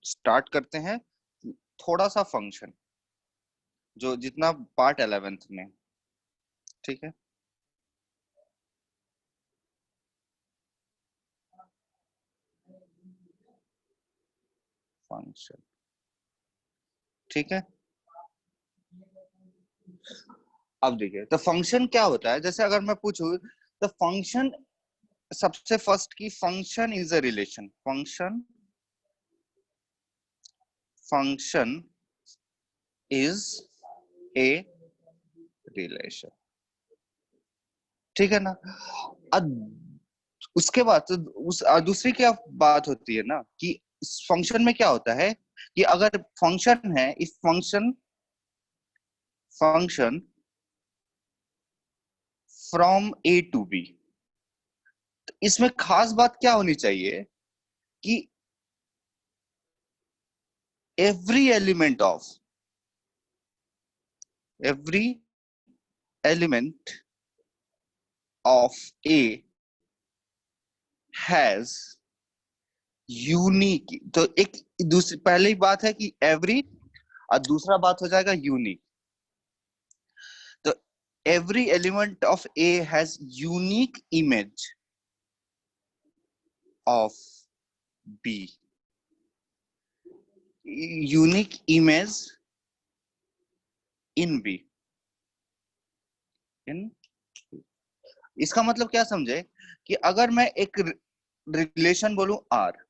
Start करते हैं थोड़ा सा फंक्शन जो जितना पार्ट 11th में, ठीक है। फंक्शन, ठीक है। अब देखिए तो फंक्शन क्या होता है, जैसे अगर मैं पूछूं तो फंक्शन, सबसे फर्स्ट की function is a relation, function is a relation, ठीक है ना। अब उसके बाद तो दूसरी क्या बात होती है ना कि फंक्शन में क्या होता है कि अगर फंक्शन है, इस function from A to B, इसमें खास बात क्या होनी चाहिए कि every element of A has unique. तो एक दूसरी पहली बात है कि एवरी, और दूसरा बात हो जाएगा यूनिक। तो every element of A has unique image of B, unique image in B, in, इसका मतलब क्या समझे कि अगर मैं एक रिलेशन बोलूं आर,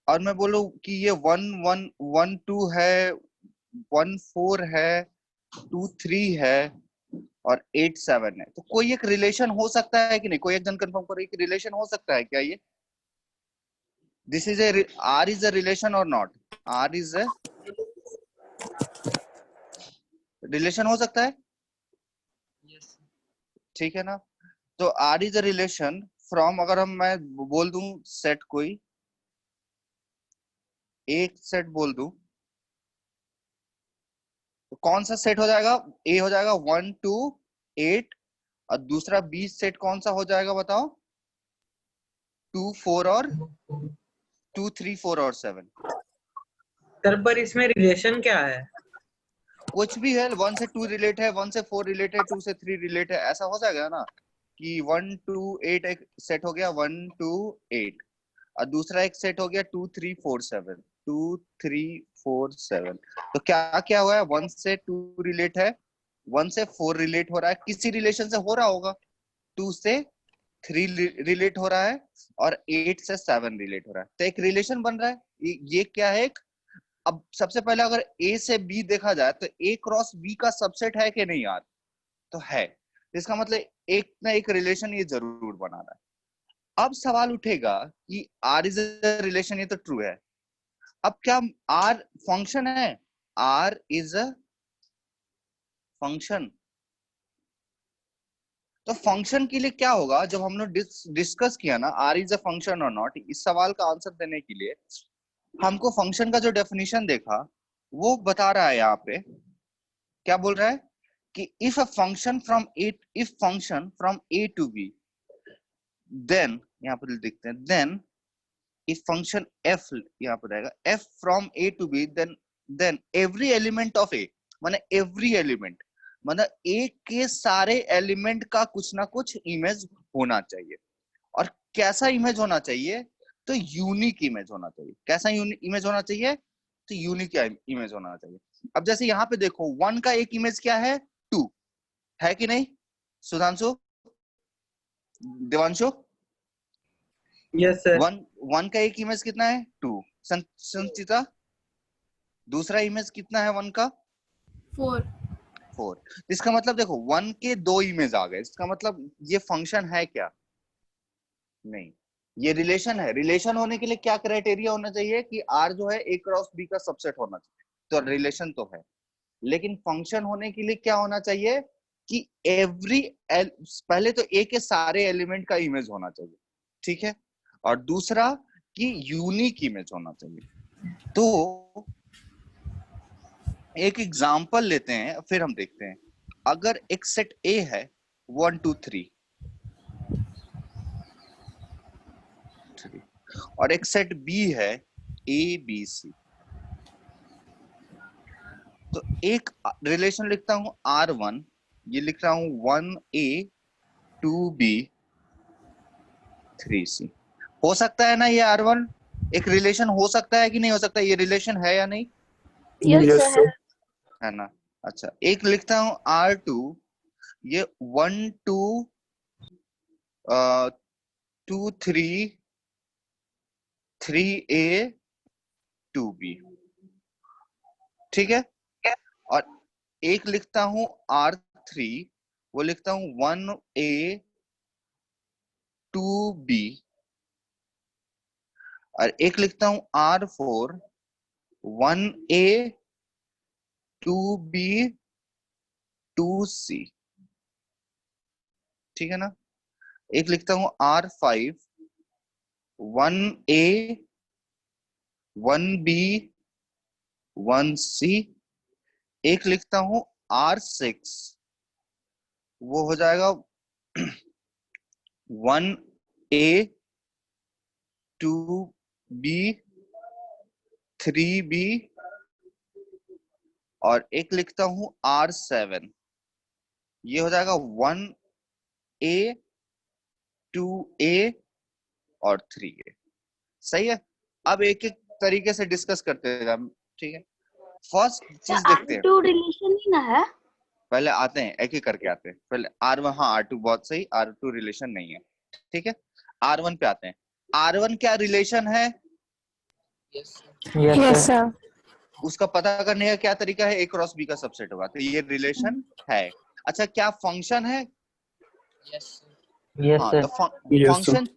और मैं बोलूं कि ये 1 1 1 2 है, 1 4 है, 2 3 है, और 8 7 है, तो कोई एक रिलेशन हो सकता है कि नहीं? कोई एक जन कंफर्म करो, एक रिलेशन हो सकता है क्या ये? This is a, R is a relation और not? R is a relation हो सकता है, ठीक है ना। तो R is a relation from, अगर हम मैं बोल दूं सेट, कोई एक सेट बोल दूं, तो कौन सा सेट हो जाएगा? ए हो जाएगा 1 2 8, और दूसरा बी सेट कौन सा हो जाएगा बताओ? 2 4 और 2 3 4 और 7। सर पर इसमें रिलेशन क्या है? कुछ भी है, 1 से 2 रिलेट है, 1 से 4 रिलेट है, 2 से 3 रिलेट है, ऐसा हो जाएगा ना कि 1 2 8 एक सेट हो गया, 1 2 8, और दूसरा एक सेट हो गया 2 3 4 7, 2 3 4 7। तो क्या क्या हुआ है? 1 से 2 रिलेट है, 1 से 4 रिलेट हो रहा है, किसी रिलेशन से हो रहा होगा, 2 से 3 रिलेट हो रहा है, और 8 से 7 रिलेट हो रहा है, तो एक रिलेशन बन रहा है। ये क्या है? एक, अब सबसे पहले अगर ए से बी देखा जाए तो ए क्रॉस बी का सबसेट है कि नहीं यार? तो है, इसका मतलब एक ना एक रिलेशन ये जरूर बना रहा है। अब सवाल उठेगा कि आर इज अ रिलेशन, ये तो ट्रू है। अब क्या आर फंक्शन है? R is a function. तो फंक्शन के लिए क्या होगा? जब हमने डिस्कस किया ना R is a function or not, इस सवाल का आंसर देने के लिए हमको फंक्शन का जो डेफिनेशन देखा वो बता रहा है यहाँ पे। क्या बोल रहा है कि if a function from A, if function from A to B, then, यहाँ पर देखते हैं, देन इफ फंक्शन एफ, यहाँ पर रहेगा F from A to B, then every element of A, माने एवरी एलिमेंट, मतलब ए के सारे एलिमेंट का कुछ ना कुछ इमेज होना चाहिए। और कैसा इमेज होना चाहिए? तो यूनिक इमेज होना चाहिए। कैसा इमेज होना चाहिए? तो यूनिक इमेज होना चाहिए। अब जैसे यहाँ पे देखो 1 का एक इमेज क्या है? 2 है कि नहीं? Sudhanshu, Devanshu, yes sir. 1 का एक इमेज कितना है? 2। संचिता, दूसरा इमेज कितना है 1 का? 4। 4। इसका मतलब देखो 1 के 2 इमेज आ गए, इसका मतलब ये फंक्शन है क्या? नहीं, ये रिलेशन है। रिलेशन होने के लिए क्या क्राइटेरिया होना चाहिए कि आर जो है ए क्रॉस बी का सबसेट होना चाहिए, तो रिलेशन तो है। लेकिन फंक्शन होने के लिए क्या होना चाहिए कि एवरी, पहले तो ए के सारे एलिमेंट का इमेज होना चाहिए, ठीक है, और दूसरा कि यूनिक इमेज होना चाहिए। तो एक एग्जांपल लेते हैं, फिर हम देखते हैं। अगर एक सेट ए है 1 2 3, और एक सेट बी है ABC। तो एक रिलेशन लिखता हूं R1, ये लिख रहा हूं 1A 2B 3C। हो सकता है ना ये R1 एक रिलेशन हो सकता है कि नहीं हो सकता? ये रिलेशन है या नहीं? Yes sir. है ना। अच्छा, एक लिखता हूं R2, ये 1 2 2 3 3A 2B। ठीक है। और एक लिखता हूं R3, वो लिखता हूं 1A 2B। और एक लिखता हूं R4 1A 2B 2C। ठीक है ना। एक लिखता हूं R5 1A 1B 1C। एक लिखता हूं R6, वो हो जाएगा 1A 2B 3B। और एक लिखता हूं R7, ये हो जाएगा 1A 2A और 3A। सही है। अब एक एक तरीके से डिस्कस करते हैं हम। ठीक है, फर्स्ट चीज देखते हैं। R2 रिलेशन ही ना है। पहले आते हैं, एक एक करके आते हैं। पहले R1, हाँ R2 बहुत सही, R2 रिलेशन नहीं है। ठीक है, R1 पे आते हैं। R1 क्या रिलेशन है? Yes sir. उसका पता करने का क्या तरीका है? A क्रॉस B का सबसेट होगा, तो ये रिलेशन है। अच्छा, क्या फंक्शन है? यस हाँ, सर। तो फंक्शन,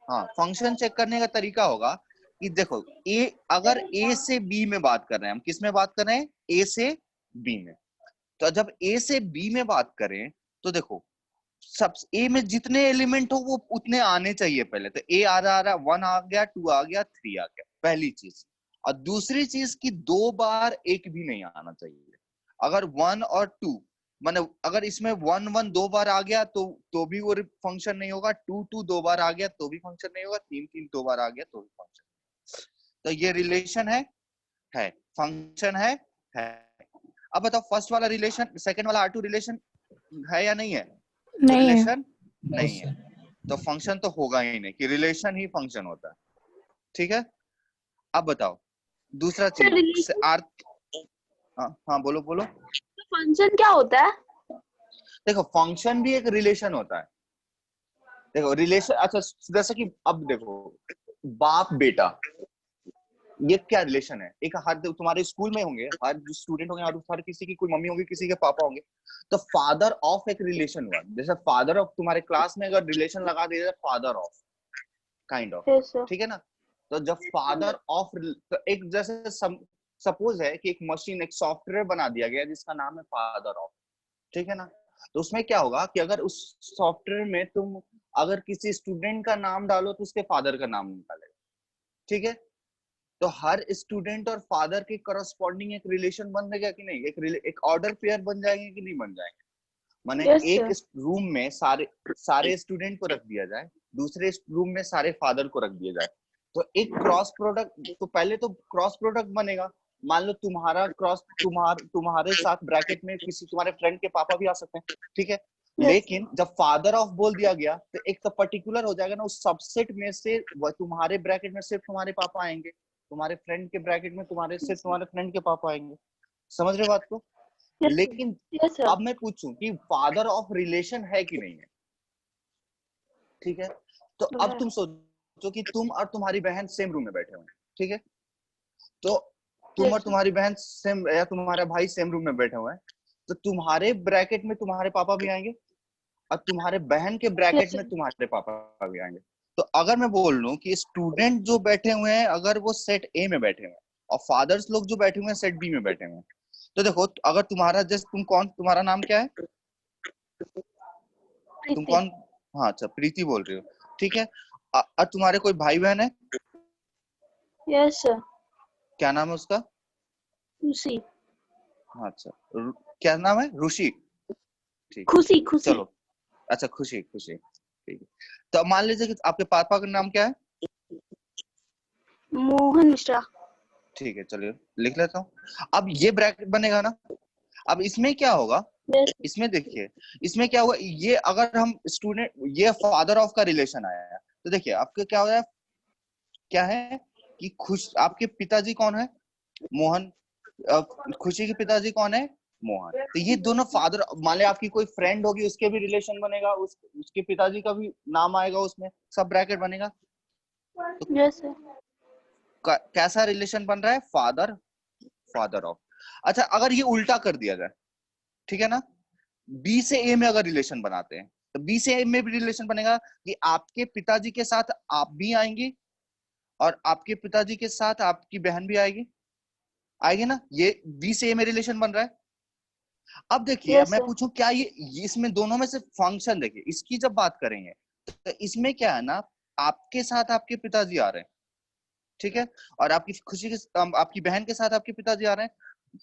हाँ फंक्शन चेक करने का तरीका होगा कि देखो अगर A से B में बात कर रहे हैं, हम किस में बात कर रहे हैं? A से B में। तो जब A से B में बात करें तो देखो, सब A में जितने एलिमेंट हो वो उतने आने चाहिए पहले। तो A आ रहा 1 आ गया, 2 आ गया, 3 आ गया, पहली चीज। और दूसरी चीज की 2 बार एक भी नहीं आना चाहिए। अगर 1 और 2, माने अगर इसमें 1 1 2 बार आ गया तो भी वो फंक्शन नहीं होगा। 2 2 2 बार आ गया तो भी फंक्शन नहीं होगा। 3 3 2 बार आ गया तो भी फंक्शन। तो ये रिलेशन है फंक्शन है। अब बताओ, फर्स्ट वाला रिलेशन, सेकंड वाला R2 रिलेशन है या नहीं है? तो नहीं है। रिलेशन नहीं है, तो फंक्शन तो होगा ही नहीं, कि रिलेशन ही फंक्शन होता है। ठीक है। अब बताओ दूसरा सर चीज रिलेशन आर। हाँ बोलो बोलो। फंक्शन क्या होता है? देखो, फंक्शन भी एक रिलेशन होता है। देखो रिलेशन, अच्छा जैसे कि अब देखो, बाप बेटा, ये क्या रिलेशन है? एक हर तुम्हारे स्कूल में होंगे, हर स्टूडेंट होंगे, हर किसी की कोई मम्मी होगी, किसी के पापा होंगे। तो फादर ऑफ एक रिलेशन हुआ। जैसे फादर ऑफ, तुम्हारे क्लास में अगर रिलेशन लगा दिया जाए father of, kind of. Yes sir. ठीक है ना। तो जब फादर ऑफ, तो एक जैसे सपोज है कि एक मशीन, एक सॉफ्टवेयर बना दिया गया जिसका नाम है फादर ऑफ। ठीक है ना। तो उसमें क्या होगा कि अगर उस सॉफ्टवेयर में तुम अगर किसी स्टूडेंट का नाम डालो तो उसके फादर का नाम निकालेगा। ठीक है। तो हर स्टूडेंट और फादर के करस्पॉन्डिंग एक रिलेशन बन जाएगा कि नहीं? एक ऑर्डर पेयर बन जाएंगे कि नहीं बन जाएंगे? माने यस एक सर। रूम में सारे स्टूडेंट को रख दिया जाए, दूसरे रूम में सारे फादर को रख दिया जाए, तो एक क्रॉस प्रोडक्ट, तो पहले तो क्रॉस प्रोडक्ट बनेगा। मान लो तुम्हारा क्रॉस, तुम्हारे साथ ब्रैकेट में किसी तुम्हारे फ्रेंड के पापा भी आ सकते हैं। ठीक है। लेकिन जब फादर ऑफ बोल दिया गया तो एक तो पर्टिकुलर हो जाएगा ना, उस सबसेट में से तुम्हारे ब्रैकेट में सिर्फ तुम्हारे पापा आएंगे, तुम्हारे फ्रेंड के ब्रैकेट में सिर्फ तुम्हारे फ्रेंड के पापा आएंगे। समझ रहे हो बात को? लेकिन यस सर। अब मैं पूछूं कि फादर ऑफ रिलेशन है कि नहीं है? ठीक है। तो अब तुम सोचो कि तुम और तुम्हारी बहन सेम रूम में बैठे हुए हैं। ठीक है। तो तुम और तुम्हारी बहन सेम, या तुम्हारा भाई सेम रूम में बैठे हुए हैं, तो तुम्हारे ब्रैकेट में तुम्हारे पापा भी आएंगे और तुम्हारे बहन के ब्रैकेट में तुम्हारे पापा भी आएंगे। तो अगर मैं बोल लूं कि स्टूडेंट जो बैठे हुए हैं अगर वो सेट ए में बैठे हुए हैं और फादर्स लोग जो बैठे हुए हैं सेट बी में बैठे हुए हैं, तो देखो अगर तुम्हारा जैसे तुम्हारा नाम क्या है? तुम कौन? हाँ अच्छा, प्रीति बोल रही हो। ठीक है। और तुम्हारे कोई भाई बहन है? Yes sir. क्या नाम है उसका? खुशी। हाँ अच्छा, क्या नाम है? ऋषि। ठीक, खुशी खुशी। चलो अच्छा, खुशी खुशी। ठीक है। तो मान लीजिए कि आपके पापा का नाम क्या है? मोहन मिश्रा। ठीक है, चलिए लिख लेता हूँ। अब ये ब्रैकेट बनेगा ना, अब इसमें क्या होगा, Yes. इसमें देखिए, इसमें क्या हुआ, ये अगर हम स्टूडेंट, ये फादर ऑफ का रिलेशन आया है, तो देखिए आपके क्या हो रहा है, क्या है कि आपके पिताजी कौन है, मोहन, खुशी के पिताजी कौन है, मोहन। तो ये दोनों फादर, मान लिया आपकी कोई फ्रेंड होगी, उसके भी रिलेशन बनेगा, उसके पिताजी का भी नाम आएगा उसमें, सब ब्रैकेट बनेगा। Yes, sir. कैसा रिलेशन बन रहा है, फादर ऑफ। अच्छा, अगर ये उल्टा कर दिया जाए, ठीक है ना, बी से ए में अगर रिलेशन बनाते हैं, तो बी से ए में भी रिलेशन बनेगा कि आपके पिताजी के साथ आप भी आएंगी और आपके पिताजी के साथ आपकी बहन भी आएगी ना, ये बी से ए में रिलेशन बन रहा है। अब देखिए, Yes, मैं sir. पूछूं क्या ये इसमें दोनों में से फंक्शन, देखिए इसकी जब बात करेंगे तो इसमें क्या है ना, आपके साथ आपके पिताजी आ रहे हैं, ठीक है, और आपकी खुशी के आपकी बहन के साथ आपके पिताजी आ रहे हैं,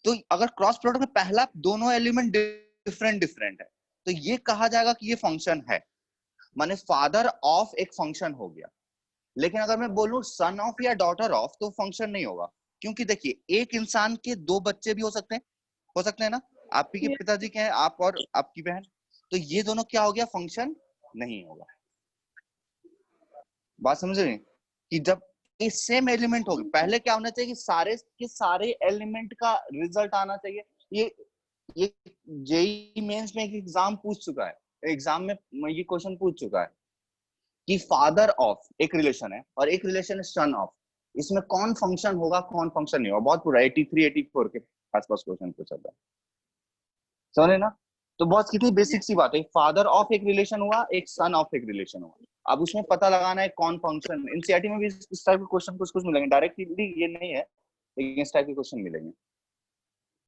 तो अगर क्रॉस प्रोडक्ट में पहला दोनों एलिमेंट डिफरेंट है, तो ये कहा जाएगा कि ये फंक्शन है, माने फादर ऑफ एक फंक्शन हो गया। लेकिन अगर मैं बोलूं सन ऑफ या डॉटर ऑफ, तो फंक्शन नहीं होगा, क्योंकि देखिए एक इंसान के दो बच्चे भी हो सकते हैं ना, आपके Yes. पिताजी के हैं, आप और आपकी बहन, तो ये दोनों क्या हो गया, फंक्शन नहीं होगा। बात समझ रहे हैं कि जब ये सेम एलिमेंट होगी, पहले क्या होना चाहिए कि सारे के सारे एलिमेंट का रिजल्ट आना चाहिए। ये जेई मेंस में एक एग्जाम पूछ चुका है, एग्जाम में ये क्वेश्चन पूछ चुका है कि फादर ऑफ एक रिलेशन है और एक रिलेशन है सन ऑफ, इसमें कौन फंक्शन होगा कौन फंक्शन नहीं होगा। बहुत पूरा 83 84 के आसपास क्वेश्चन पूछा था, समझे ना। तो बहुत कितनी बेसिक सी बात है, फादर ऑफ एक रिलेशन हुआ, एक सन ऑफ एक रिलेशन हुआ, अब उसमें पता लगाना है कौन फंक्शन। एनसीईआरटी में भी इस टाइप के क्वेश्चन कुछ मिलेंगे, डायरेक्टली ये नहीं है, लेकिन इस टाइप के क्वेश्चन मिलेंगे।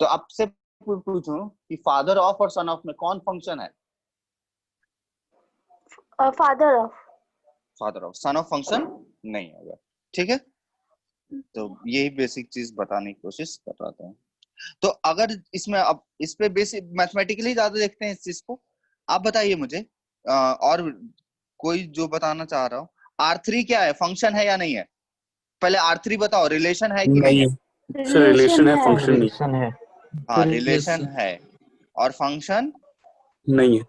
तो आपसे पूछूं कि फादर ऑफ और सन ऑफ में कौन फंक्शन है, Father of. Father of, son of function नहीं होगा, ठीक है। तो यही बेसिक चीज बताने की कोशिश कर रहा था। तो अगर इसमें अब इस पे बेसिक मैथमेटिकली ज्यादा देखते हैं इस चीज को, आप बताइए मुझे, और कोई जो बताना चाह रहा हो, R3 क्या है, फंक्शन है या नहीं है, पहले R3 बताओ, रिलेशन है कि नहीं है। सर रिलेशन है, है. फंक्शन नहीं रिलेशन है। हाँ, Yes, रिलेशन sir. है और फंक्शन नहीं है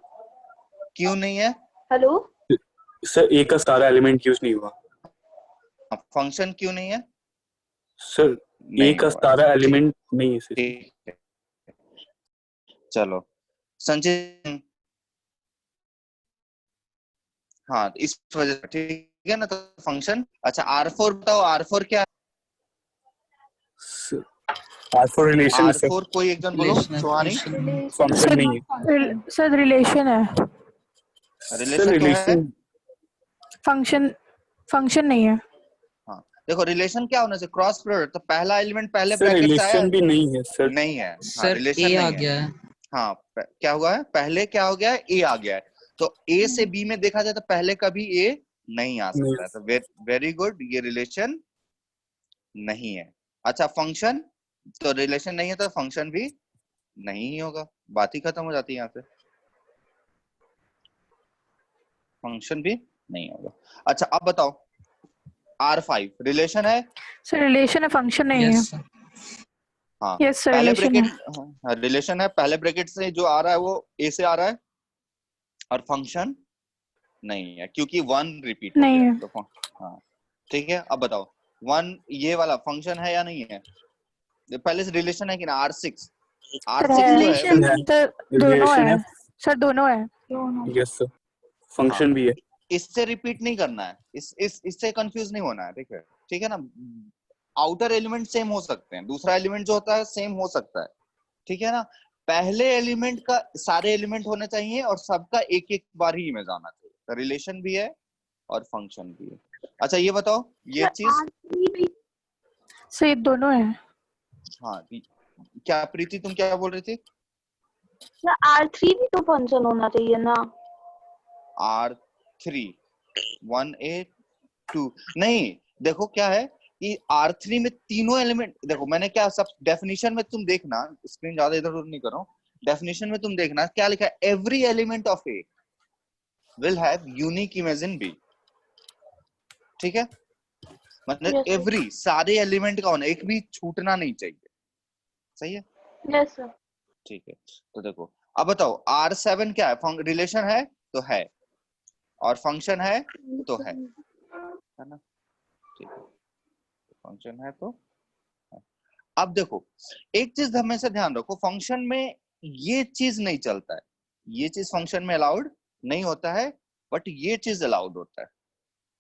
क्यों नहीं है, Hello. सर। ए का सारा एलिमेंट यूज नहीं हुआ फंक्शन क्यों नहीं है, सर। ए नहीं का हुआ, सारा एलिमेंट नहीं है सर। ठीक है, चलो संजय, हाँ इस वजह से, ठीक है ना, तो फंक्शन। अच्छा R4 बताओ, R4 क्या है, R4 रिलेशन है सर, R4 कोई एक जन बोलो, Relation है, सुहानी। फंक्शन नहीं है सर रिलेशन है, सर। रिलेशन तो है, रिलेशन फंक्शन नहीं है। हाँ देखो रिलेशन क्या होना चाहिए, क्रॉस प्रोडक्ट, तो पहला एलिमेंट पहले सर ब्रैकेट से आया, रिलेशन भी नहीं है सर। नहीं है, हाँ सर रिलेशन ए आ नहीं है, गया है। हाँ क्या हुआ है, पहले क्या हो गया है, ए आ गया है, तो ए से बी में देखा जाए तो पहले कभी ए नहीं आ नहीं। सकता है, तो वेरी गुड, ये रिलेशन नहीं है। अच्छा फंक्शन, तो रिलेशन नहीं है तो फंक्शन भी नहीं ही होगा, बात ही खत्म हो जाती है यहाँ से, फंक्शन भी नहीं होगा। अच्छा अब बताओ, R5 रिलेशन है, सर रिलेशन है, फंक्शन नहीं है। Yes, sir. हाँ यस सर पहले रिलेशन है। ब्रैकेट, रिलेशन है, पहले ब्रैकेट से जो आ रहा है वो ए से आ रहा है, और फंक्शन नहीं है क्योंकि 1 रिपीट हो नहीं गया है। तो हाँ ठीक है। अब बताओ 1 ये वाला फंक्शन है या नहीं है, पहले से रिलेशन है कि ना, R6 सर R6 तो है, रिलेशन सर दोनों रिलेशन है, है, सर दोनों है। Yes sir. फंक्शन भी है। इससे रिपीट नहीं करना है, इससे कंफ्यूज नहीं होना है, ठीक है ना। आउटर एलिमेंट सेम हो सकते हैं, दूसरा एलिमेंट जो होता है सेम हो सकता है, ठीक है ना। पहले एलिमेंट का सारे एलिमेंट होने चाहिए और सबका एक एक बार ही इमेज आना चाहिए, तो रिलेशन भी है और फंक्शन भी है। अच्छा ये बताओ ये चीज, सर ये दोनों है। हाँ क्या प्रीति तुम क्या बोल रही थी, R3 भी तो फंक्शन होना चाहिए ना। R3 1A 2 नहीं, देखो क्या है कि R3 में तीनों एलिमेंट, देखो मैंने क्या सब डेफिनेशन में तुम देखना, स्क्रीन ज्यादा इधर उधर नहीं करो, डेफिनेशन में तुम देखना क्या लिखा है, every element of A will have unique image in B, ठीक है। मतलब Yes, sir. एवरी सारे एलिमेंट का होना, एक भी छूटना नहीं चाहिए। सही है, Yes, sir. ठीक है। तो देखो अब बताओ R7 क्या है, रिलेशन है तो है, और फंक्शन है तो है ना, ठीक है, फंक्शन है तो है। अब देखो एक चीज हमेशा ध्यान रखो, फंक्शन में ये चीज नहीं चलता है, ये चीज फंक्शन में अलाउड नहीं होता है, बट ये चीज अलाउड होता है।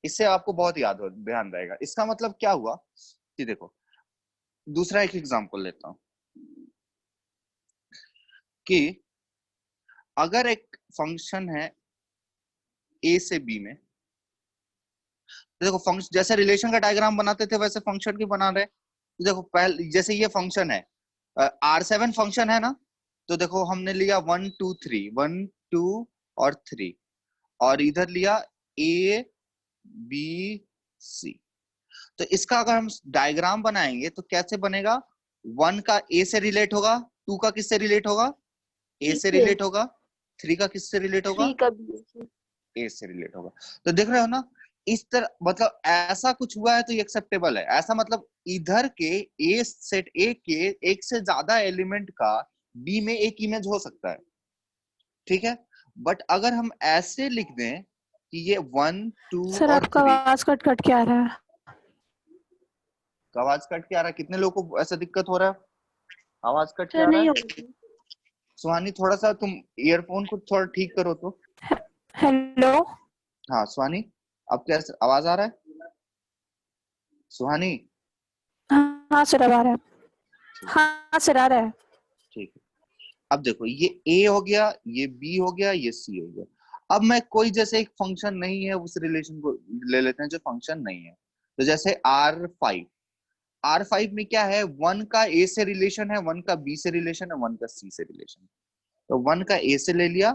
इससे आपको बहुत याद हो, ध्यान रहेगा। इसका मतलब क्या हुआ कि देखो दूसरा एक एग्जांपल लेता हूं कि अगर एक फंक्शन है ए से बी में, तो देखो फंक्शन जैसे रिलेशन का डायग्राम बनाते थे वैसे फंक्शन की बना रहे। तो देखो पहले जैसे ये फंक्शन है, R7 फंक्शन है ना, तो देखो हमने लिया 1 2 3, 1 2 और 3, और इधर लिया A B C। तो इसका अगर हम डायग्राम बनाएंगे तो कैसे बनेगा, 1 का A से रिलेट होगा, 2 का किससे रिलेट होगा, A से रिलेट होगा, 3 का किससे रिलेट होगा, 3 का B. ए से रिलेट होगा। तो देख रहे हो ना, इस तरह मतलब ऐसा कुछ हुआ है तो ये एक्सेप्टेबल है। ऐसा मतलब इधर के ए सेट ए के एक से ज्यादा एलिमेंट का बी में एक इमेज हो सकता है, ठीक है। बट अगर हम ऐसे लिख दें कि ये 1 2 सर और आपका 3, आवाज कट कट के आ रहा है। आवाज कट के आ रहा है, कितने लोगों को ऐसा दिक्कत हो रहा है, आवाज कट के सर आ रहा नहीं है। होगी. सुहानी थोड़ा सा तुम ईयरफोन को थोड़ा ठीक करो तो। हेलो। हाँ सुहानी, अब कैसे आवाज आ रहा है सुहानी? हाँ सर अब आ रहा है। हाँ सर आ रहा है। ठीक है। अब देखो ये ए हो गया, ये बी हो गया, ये सी हो गया। अब मैं कोई जैसे एक फंक्शन नहीं है उस रिलेशन को ले लेते हैं जो फंक्शन नहीं है। तो जैसे R5 में क्या है, 1 का ए से रिलेशन है, 1 का बी से रिलेशन है, 1 का सी से रिलेशन। तो 1 का ए से ले लिया,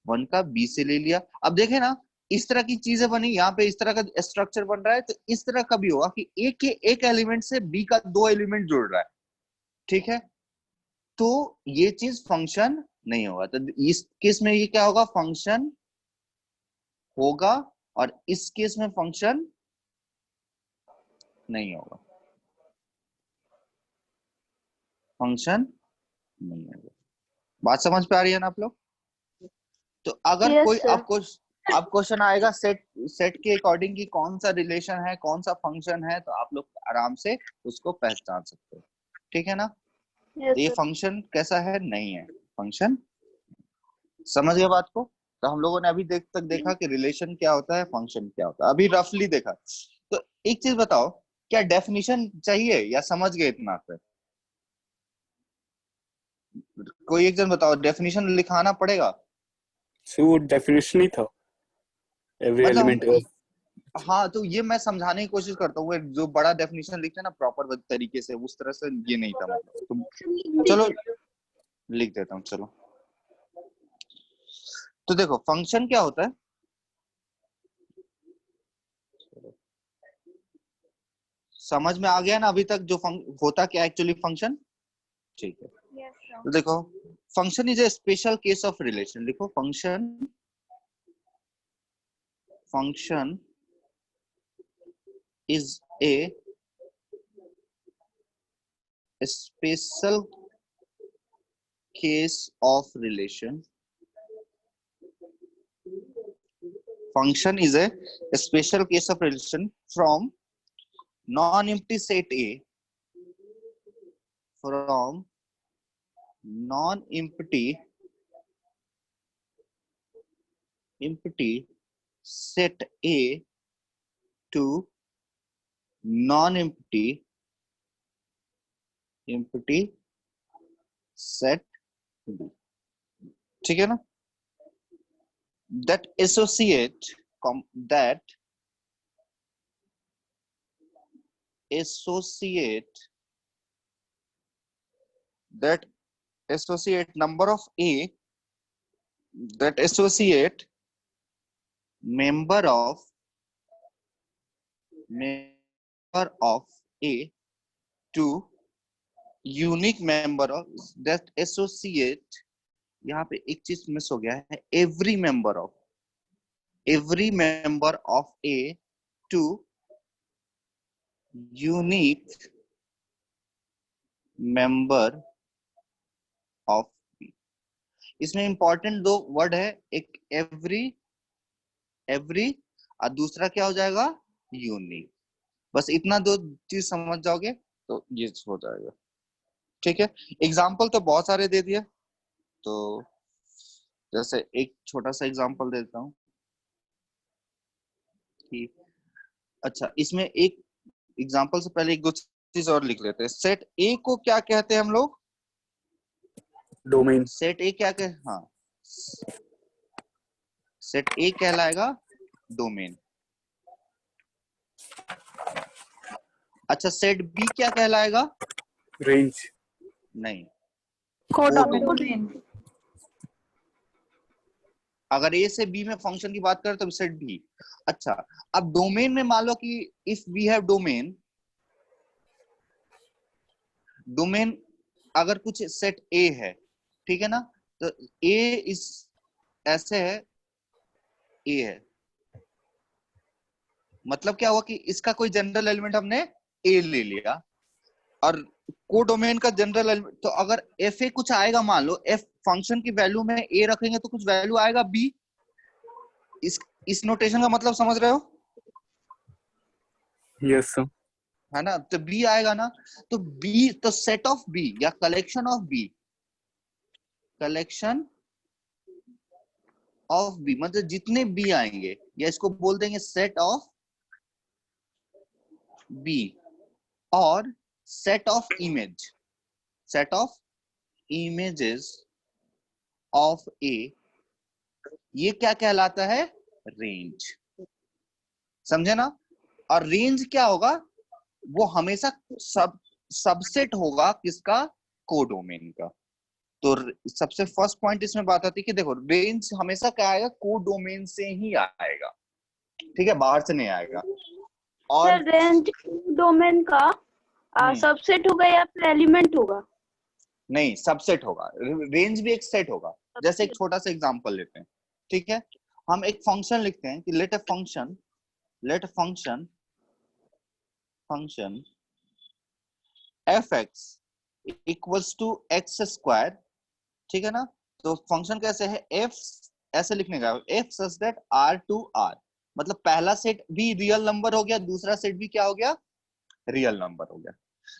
1 का बी से ले लिया। अब देखे ना इस तरह की चीजें बनी, यहाँ पे इस तरह का स्ट्रक्चर बन रहा है। तो इस तरह का भी होगा कि ए के एक एलिमेंट से बी का 2 एलिमेंट जुड़ रहा है, ठीक है। तो ये चीज फंक्शन नहीं होगा। तो इस केस में ये क्या होगा, फंक्शन होगा, और इस केस में फंक्शन नहीं होगा, फंक्शन नहीं होगा। बात समझ पे आ रही है ना आप लोग? तो अगर Yes, कोई sir. अब क्वेश्चन आएगा सेट सेट के अकॉर्डिंग की कौन सा रिलेशन है, कौन सा फंक्शन है, तो आप लोग आराम से उसको पहचान सकते हो, ठीक है ना। Yes, ये sir. फंक्शन कैसा है, नहीं है फंक्शन। समझ गए बात को? तो हम लोगों ने अभी तक देखा कि रिलेशन क्या होता है, फंक्शन क्या होता है, अभी रफली देखा। तो एक चीज बताओ, क्या डेफिनेशन चाहिए या समझ गए इतना फिर? कोई एक जन बताओ, डेफिनेशन लिखाना पड़ेगा? सो वो डेफिनेशन ही था, एवरी मतलब एलिमेंट हम, ऑफ। हाँ तो ये मैं समझाने की कोशिश करता हूँ, जो बड़ा डेफिनेशन लिखते हैं ना प्रॉपर तरीके से, उस तरह से ये नहीं था मतलब। तो चलो लिख देता हूँ, चलो। तो देखो फंक्शन क्या होता है, समझ में आ गया ना अभी तक जो होता क्या एक्चुअली फंक्शन, ठीक है। Yes, sir. तो देखो function is a special case of relation. लिखो function is a special case of relation. Function is a special case of relation from non-empty set A, from non-empty set A to non-empty set B, ठीक है ना। that associate that associate number of A, that associate member of A to unique member of, that associate, यहाँ पे एक चीज miss हो गया है, every member of A to unique member of B. इसमें इंपॉर्टेंट दो वर्ड है, एक एवरी और दूसरा क्या हो जाएगा, यूनिक। बस इतना दो चीज समझ जाओगे तो ये हो जाएगा। ठीक है, एग्जाम्पल तो बहुत सारे दे दिए, तो जैसे एक छोटा सा एग्जाम्पल देता हूँ कि अच्छा, इसमें एक एग्जाम्पल से पहले एक दो चीज और लिख लेते हैं। सेट ए को क्या कहते हैं हम लोग, डोमेन। सेट ए क्या कह, हाँ, सेट ए कहलाएगा डोमेन। अच्छा, सेट बी क्या कहलाएगा, रेंज। नहीं, कोडोमेन। अगर ए से बी में फंक्शन की बात करें तो सेट बी। अच्छा, अब डोमेन में मान लो कि if we have domain, domain अगर कुछ सेट ए है, ठीक है ना, तो ए इस ऐसे है, ए है, मतलब क्या हुआ कि इसका कोई जनरल एलिमेंट हमने ए ले लिया, और कोडोमेन का जनरल एलिमेंट, तो अगर एफ ए कुछ आएगा, मान लो एफ फंक्शन की वैल्यू में ए रखेंगे तो कुछ वैल्यू आएगा बी। इस नोटेशन का मतलब समझ रहे हो, यस सर। है ना, तो बी आएगा ना, तो बी, तो सेट ऑफ बी या collection of B, collection of B मतलब जितने बी आएंगे, या इसको बोल देंगे सेट ऑफ बी, और set of image, set of images of A, ये क्या कहलाता है, रेंज। समझे ना। और रेंज क्या होगा, वो हमेशा सबसेट होगा किसका, कोडोमेन का। तो सबसे फर्स्ट पॉइंट इसमें बात आती है कि देखो, रेंज हमेशा क्या आएगा, कोडोमेन से ही आएगा, ठीक है, बाहर से नहीं आएगा। और सर रेंज डोमेन का सबसेट होगा या फिर एलिमेंट होगा? नहीं, सबसेट होगा, रेंज भी एक सेट होगा। जैसे एक छोटा सा एग्जांपल लेते हैं, ठीक है, हम एक फंक्शन लिखते हैं कि let a function fx equals to x square, ठीक है ना। तो फंक्शन कैसे है, f ऐसे लिखने का, f such that r to r, मतलब पहला सेट भी रियल नंबर हो गया, दूसरा सेट भी क्या हो गया, रियल नंबर हो गया।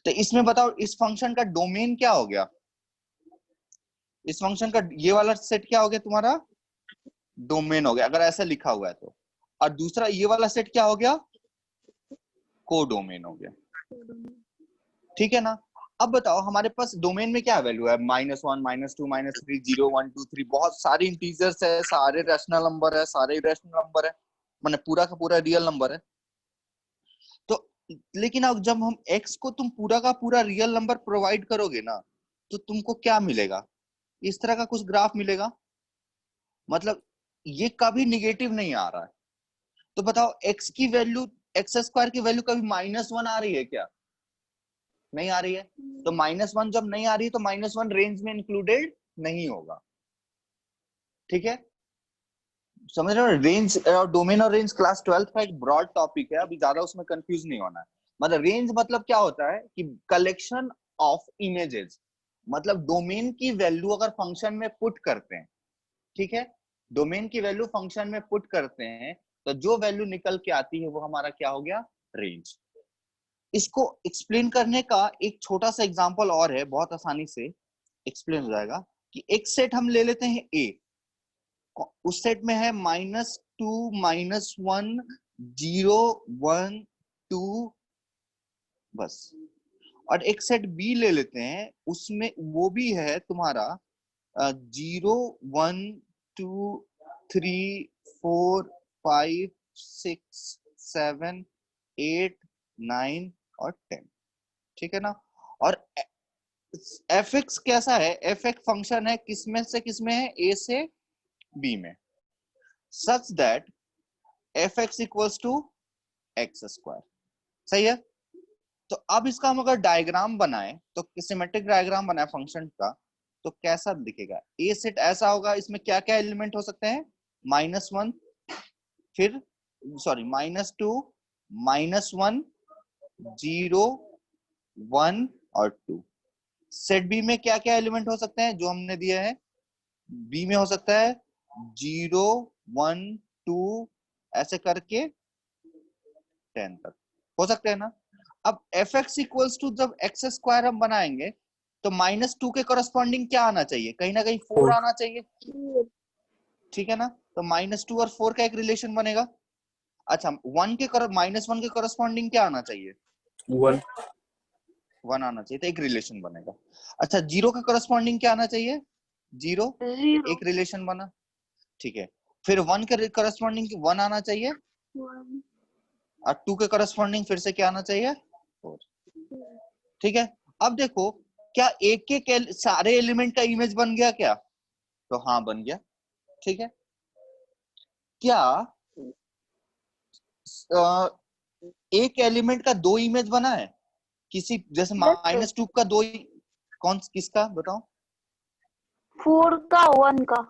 तो इसमें बताओ, इस फंक्शन का डोमेन क्या हो गया, इस फंक्शन का ये वाला सेट क्या हो गया तुम्हारा, डोमेन हो गया, अगर ऐसा लिखा हुआ है तो। और दूसरा ये वाला सेट क्या हो गया, कोडोमेन हो गया, ठीक है ना। अब बताओ, हमारे पास डोमेन में क्या वैल्यू है, -1, -2, -3, 0, 1, 2, 3, बहुत सारे इंटीजर्स है, सारे रैशनल नंबर है, सारे इरेशनल नंबर है, माने पूरा का पूरा रियल नंबर है। तो लेकिन अब जब हम x को तुम पूरा का पूरा रियल नंबर प्रोवाइड करोगे ना, तो तुमको क्या मिलेगा, इस तरह का कुछ ग्राफ मिलेगा, मतलब ये कभी निगेटिव नहीं आ रहा है। तो बताओ, x की वैल्यू, एक्स स्क्वायर की वैल्यू कभी -1 आ रही है क्या, नहीं आ रही है। तो -1 जब नहीं आ रही है तो -1 रेंज में इंक्लूडेड नहीं होगा, ठीक है, समझ रहे हो। रेंज और डोमेन और रेंज क्लास 12 का एक ब्रॉड टॉपिक है, अभी ज्यादा उसमें कंफ्यूज नहीं होना है। मतलब रेंज मतलब क्या होता है कि कलेक्शन ऑफ इमेजेस, मतलब डोमेन की वैल्यू अगर फंक्शन में पुट करते हैं, ठीक है, डोमेन की वैल्यू फंक्शन में पुट करते हैं, तो जो वैल्यू निकल के आती है वो हमारा क्या हो गया, रेंज। इसको एक्सप्लेन करने का एक छोटा सा एग्जांपल और है, बहुत आसानी से एक्सप्लेन हो जाएगा, कि एक सेट हम ले लेते हैं ए, उस सेट में है -2, -1, 0, 1, 2, बस। और एक सेट बी ले लेते हैं, उसमें वो भी है तुम्हारा 0, 1, 2, 3, 4, 5, 6, 7, 8, 9 और 10, ठीक है ना। और एफ एक्स कैसा है, एफ एक्स फंक्शन है किसमें से किसमें है, ए से बी में, such that F X equals to x square, सही है। तो अब इसका हम अगर डायग्राम बनाए, तो सिमेट्रिक डायग्राम बनाए फंक्शन का, तो कैसा दिखेगा, ए सेट ऐसा होगा, इसमें क्या क्या एलिमेंट हो सकते हैं, -1, फिर सॉरी -2, -1, 0 1 और 2। सेट बी में क्या क्या एलिमेंट हो सकते हैं जो हमने दिए हैं? बी में हो सकता है 0 1 2 ऐसे करके 10 तक हो सकते हैं ना। अब एफ एक्स इक्वल्स टू जब एक्स स्क्वायर हम बनाएंगे तो -2 के करस्पॉन्डिंग क्या आना चाहिए? कहीं ना कहीं 4 आना चाहिए, ठीक है ना। तो -2 और 4 का एक रिलेशन बनेगा। अच्छा, -1 के करस्पॉन्डिंग क्या आना चाहिए? 1 1 आना चाहिए, तो एक रिलेशन बनेगा। अच्छा, 0 का करस्पॉन्डिंग क्या आना चाहिए? 0, 0 एक रिलेशन बना, ठीक है। फिर 1 के करस्पॉन्डिंग 1 आना चाहिए, 1 और 2 के करस्पॉन्डिंग फिर से क्या आना चाहिए? 4, ठीक है। अब देखो, क्या एक एक सारे एलिमेंट का इमेज बन गया क्या? तो हाँ, बन गया, ठीक है। क्या एक एलिमेंट का 2 इमेज बना है? किसी जैसे -2 का 2, कौन किसका बताओ? 4 का 1 का।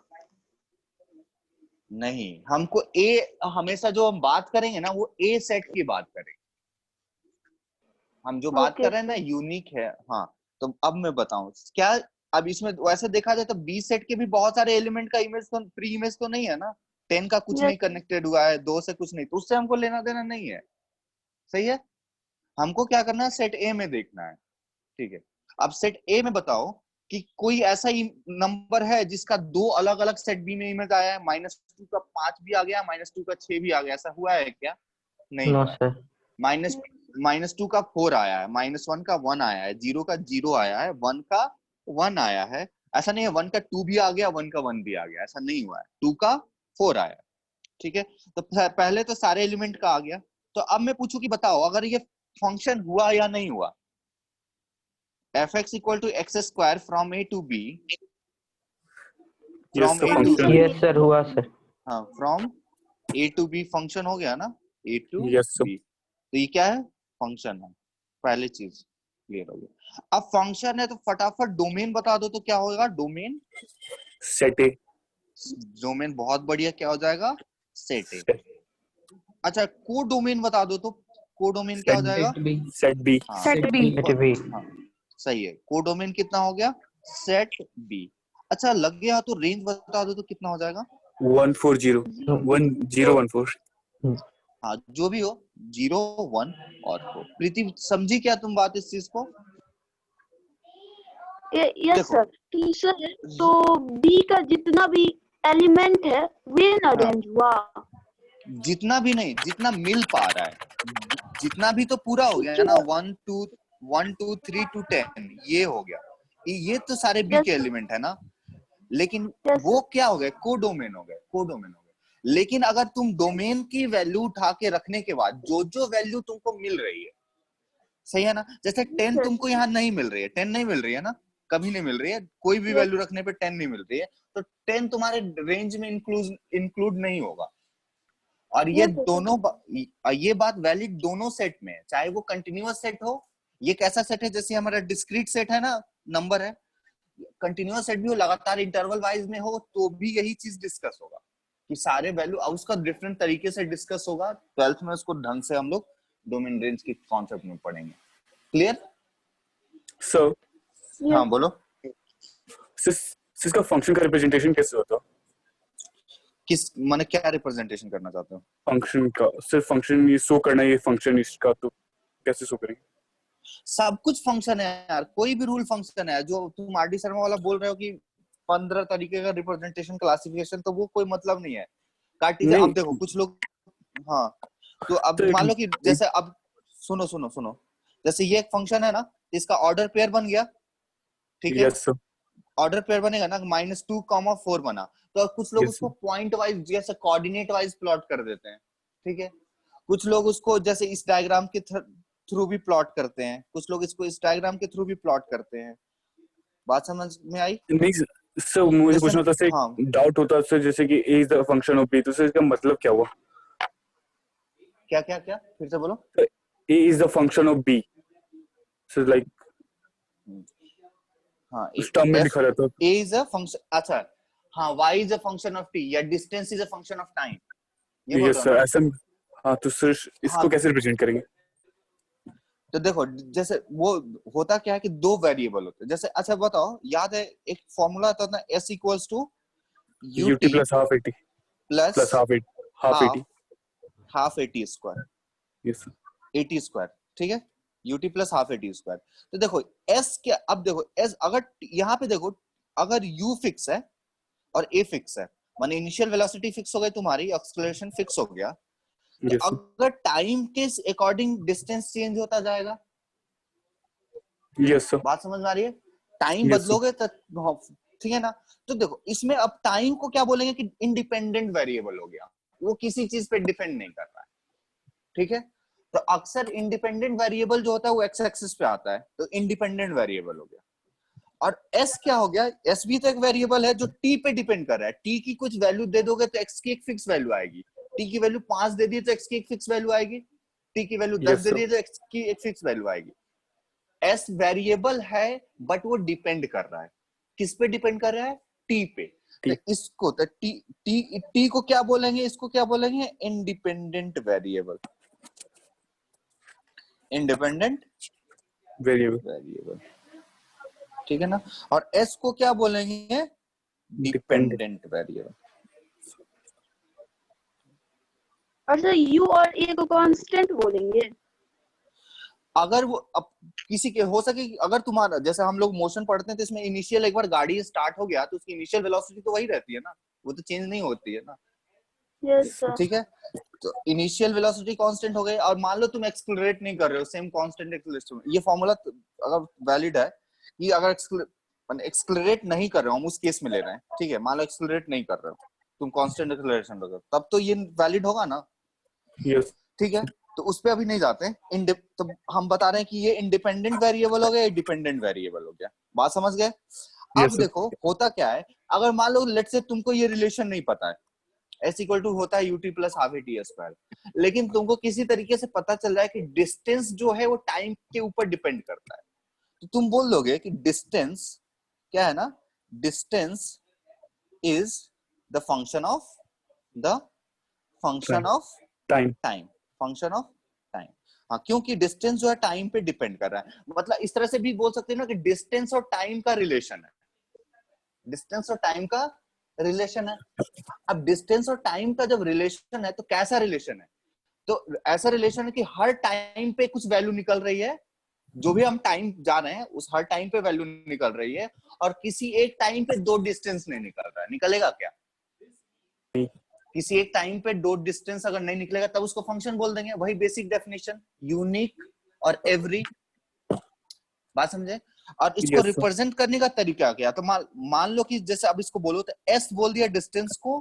नहीं, हमको ए, हमेशा जो हम बात करेंगे ना वो ए सेट की बात करेंगे। हम जो बात Okay, कर रहे हैं ना यूनिक है। हाँ, तो अब मैं बताऊं क्या। अब इसमें वैसे देखा जाए तो बी सेट के भी बहुत सारे एलिमेंट का इमेज तो प्री इमेज तो नहीं है ना। 10 का कुछ Yes. नहीं कनेक्टेड हुआ है, 2 से कुछ नहीं, तो उससे हमको लेना देना नहीं है, सही है। हमको क्या करना है, सेट ए में देखना है, ठीक है। अब सेट ए में बताओ कि कोई ऐसा नंबर है जिसका 2 अलग अलग सेट बी में इमेज आया है? -2 का 5 भी आ गया, -2 का 6 भी आ गया, ऐसा हुआ है क्या? नहीं नो हुआ है। सर। -2 का 4 आया है, -1 का 1 आया है, 0 का 0 आया है, 1 का 1 आया है। ऐसा नहीं है 1 का 2 भी आ गया, 1 का 1 भी आ गया, ऐसा नहीं हुआ है। 2 का 4 आया है, ठीक है। तो पहले तो सारे एलिमेंट का आ गया। तो अब मैं पूछूं कि बताओ अगर ये फंक्शन हुआ या नहीं हुआ, F X equal to x square from A to B, yes from the A to function B, yes sir, हुआ सर। हाँ, from A to B function हो गया ना, A to yes sir B. तो ये क्या है? फंक्शन है, पहली चीज क्लियर हो गई। अब फंक्शन है तो फटाफट डोमेन बता दो, तो क्या होगा डोमेन? set a डोमेन बहुत बढ़िया, क्या हो जाएगा? सेट ए। set अच्छा, को डोमेन बता दो तो को डोमेन क्या हो जाएगा? Set B. set b हाँ, सेट बी। Set B. हाँ, सही है। को डोमेन कितना हो गया? Set B. अच्छा, लग गया तो रेंज बता दो तो कितना हो जाएगा? 140 1014 हाँ, जो भी हो, 0 1 और 4। प्रीति, समझी क्या तुम बात इस चीज को? यस देखो, सर। तो सर, तो बी का जितना भी एलिमेंट है वे ना हाँ, रेंज हुआ। जितना भी नहीं, जितना मिल पा रहा है, जितना भी तो पूरा हो गया है ना। 1 2 3 to 10 ये हो गया, ये तो सारे बी के यस एलिमेंट है ना। लेकिन यस वो क्या हो गए? कोडोमेन हो गए, कोडोमेन हो गए। लेकिन अगर तुम डोमेन की वैल्यू उठा के रखने के बाद जो जो वैल्यू तुमको मिल रही है, सही है ना। जैसे 10 सर। तुमको यहाँ नहीं मिल रही है, 10 नहीं मिल रही है ना, कभी नहीं मिल रही है, कोई भी यस वैल्यू रखने पे 10 नहीं मिल रही है, तो 10 तुम्हारे रेंज में इंक्लूड नहीं होगा। और ये यस सर। दोनों ये बात वैलिड दोनों सेट में है, चाहे वो कंटिन्यूअस सेट हो। ये कैसा सेट है? जैसे हमारा डिस्क्रीट सेट है ना, नंबर है। कंटिन्यूअस सेट भी हो, लगातार इंटरवल वाइज में हो, तो भी यही चीज डिस्कस होगा कि सारे वैल्यू, उसका डिफरेंट तरीके से डिस्कस होगा। 12th में उसको ढंग से हम लोग डोमेन रेंज की कॉन्सेप्ट में पढ़ेंगे। क्लियर? so हाँ, यस बोलो। इसका फंक्शन का रिप्रेजेंटेशन कैसे होता? किस माने क्या रिप्रेजेंटेशन करना चाहते हो? फंक्शन का सिर्फ फंक्शन ये शो करना है, ये फंक्शन इसका, तो कैसे शो करेंगे? सब कुछ फंक्शन है यार, कोई भी रूल फंक्शन है। जो तुम आरडी शर्मा वाला बोल रहे हो कि 15 तरीके का रिप्रेजेंटेशन क्लासिफिकेशन, तो वो कोई मतलब नहीं है। कार्टेशियन, नहीं अब देखो कुछ लोग, हाँ, तो अब तो मान लो कि जैसे, अब सुनो सुनो सुनो, जैसे ये एक फंक्शन है ना, इसका ऑर्डर पेयर बन गया, ठीक है। यस सर ऑर्डर पेयर बनेगा ना, -2, 4 बना, तो कुछ लोग यस उसको पॉइंट वाइज जैसे कोऑर्डिनेट वाइज प्लॉट कर देते हैं, ठीक है। कुछ लोग उसको जैसे इस डायग्राम के थ्रू भी प्लॉट करते हैं, कुछ लोग इसको इस डायग्राम के थ्रू भी प्लॉट करते हैं। बात समझ में आई? नहीं सर, मुझे जैसे, पूछना था सर, हाँ, डाउट होता सर, जैसे कि a is the function of b, तो सर इसका मतलब क्या हुआ? क्या क्या क्या फिर से बोलो। a is the function of b, so like हाँ, उस टर्म में एफ लिखा रहता ए इज अ फंक्शन, अच्छा, हाँ, Y is a function of T, या distance is a function of time, ये है। बोल यस रहे हो सर ना? ऐसा। हाँ, तो सर हाँ, इसको कैसे रिप्रेजेंट करेंगे? तो देखो जैसे वो होता क्या है कि दो वेरिएबल होते हैं, जैसे अच्छा बताओ, याद है एक फॉर्मूला आता था s equals to ut ut plus half 80 plus plus half 80. Half 80 square, Yes sir. 80 square, ठीक है, ut प्लस हाफ 80 स्क्वायर। तो देखो s क्या, अब देखो s अगर यहाँ पे देखो, अगर u फिक्स है और a फिक्स है, माने इनिशियल वेलोसिटी फिक्स हो गई तुम्हारी, एक्सेलरेशन फिक्स हो गया, तो Yes sir. अगर टाइम के अकॉर्डिंग डिस्टेंस चेंज होता जाएगा। Yes sir. बात समझ में आ रही है? Time Yes sir. बदलोगे तो ठीक है ना। तो देखो इसमें अब टाइम को क्या बोलेंगे कि इंडिपेंडेंट वेरिएबल हो गया, वो किसी चीज पे डिपेंड नहीं कर रहा है, ठीक है। तो अक्सर इंडिपेंडेंट वेरिएबल जो होता है वो एक्स एक्सिस पे आता है, तो इंडिपेंडेंट वेरिएबल हो गया। और एस क्या हो गया, एस भी तो एक वेरिएबल है जो टी पे डिपेंड कर रहा है। टी की कुछ वैल्यू दे दोगे तो एक्स की एक फिक्स वैल्यू आएगी, टी की वैल्यू 5 दे दी तो एक्स की एक फिक्स वैल्यू आएगी, टी की वैल्यू 10 Yes दे sir. दी तो एक्स की एक फिक्स वैल्यू आएगी। एस वेरिएबल है बट वो डिपेंड कर रहा है, किस पे डिपेंड कर रहा है, टी पे। तो T. इसको तो टी टी टी को क्या बोलेंगे, इसको क्या बोलेंगे, independent variable, independent Variable. Variable, ठीक है ना। और एस को क्या बोलेंगे, Dependent. Dependent variable. और सर यू और ए को कांस्टेंट बोलेंगे। अगर वो अब किसी के हो सके, अगर तुम्हारा जैसे हम लोग मोशन पढ़ते हैं तो इसमें इनिशियल एक बार गाड़ी स्टार्ट हो गया तो उसकी इनिशियल वेलोसिटी तो वही रहती है ना, वो तो चेंज नहीं होती है ना, यस सर। ठीक है। तो इनिशियल वेलोसिटी कांस्टेंट हो गई, और मान लो तुम एक्सलरेट नहीं कर रहे हो, सेम कांस्टेंट एक्सलरेशन, ये फॉर्मूला अगर वैलिड है कि अगर एक्सलरेट नहीं कर रहे हो, हम उस केस में ले रहे हैं, ठीक है, मान लो एक्सलरेट नहीं कर रहे हो, तुम कांस्टेंट एक्सलरेशन रखो, तब तो ये वैलिड होगा ना, Yes. ठीक है। तो उस पे अभी नहीं जाते, तो हम बता रहे हैं कि ये इंडिपेंडेंट वेरिएबल हो गया, ये डिपेंडेंट वेरिएबल हो गया, बात समझ गए। Yes अब sir. देखो होता क्या है, अगर मान लो लेट से तुमको ये रिलेशन नहीं पता है, S इक्वल टू होता है ut plus half T square, लेकिन तुमको किसी तरीके से पता चल रहा है कि डिस्टेंस जो है वो टाइम के ऊपर डिपेंड करता है, तो तुम बोल दोगे कि डिस्टेंस क्या है ना, distance is the function of Time. Time. Time, function of time. हाँ, क्योंकि डिस्टेंस जो है टाइम पे डिपेंड कर रहा है, मतलब इस तरह से भी बोल सकते हैं ना कि डिस्टेंस और टाइम का रिलेशन है, डिस्टेंस और टाइम का रिलेशन है। अब डिस्टेंस और टाइम का जब रिलेशन है तो कैसा रिलेशन है, तो ऐसा रिलेशन है कि हर टाइम पे कुछ वैल्यू निकल रही है, जो भी हम टाइम जा रहे हैं उस हर टाइम पे वैल्यू निकल रही है, और किसी एक टाइम पे दो डिस्टेंस नहीं निकल रहा है, निकलेगा क्या, किसी एक टाइम पे दो डिस्टेंस अगर नहीं निकलेगा तब उसको फंक्शन बोल देंगे, वही बेसिक डेफिनेशन, यूनिक और एवरी, बात समझे। और इसको Yes sir. रिप्रेजेंट करने का तरीका क्या, तो मान लो कि जैसे अब इसको बोलो तो s बोल दिया डिस्टेंस को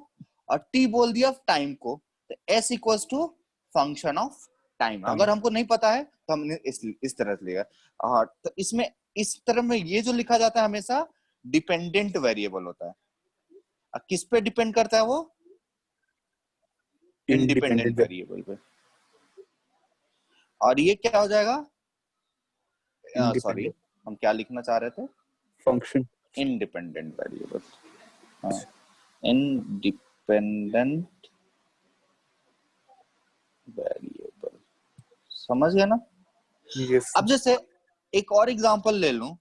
और t बोल दिया टाइम को, तो s equals to function of time. अगर हमको नहीं पता है तो हमने इस तरह से लिया, और तो इसमें इस तरह में ये जो लिखा जाता है हमेशा डिपेंडेंट वेरिएबल होता है। किस पे डिपेंड करता है वो, इंडिपेंडेंट वेरिएबल पे। और ये क्या हो जाएगा, सॉरी Independent. हम क्या लिखना चाह रहे थे, Function. इंडिपेंडेंट वेरिएबल, हाँ, इंडिपेंडेंट वेरिएबल, समझ गया ना। Yes sir. अब जैसे एक और एग्जांपल ले लूं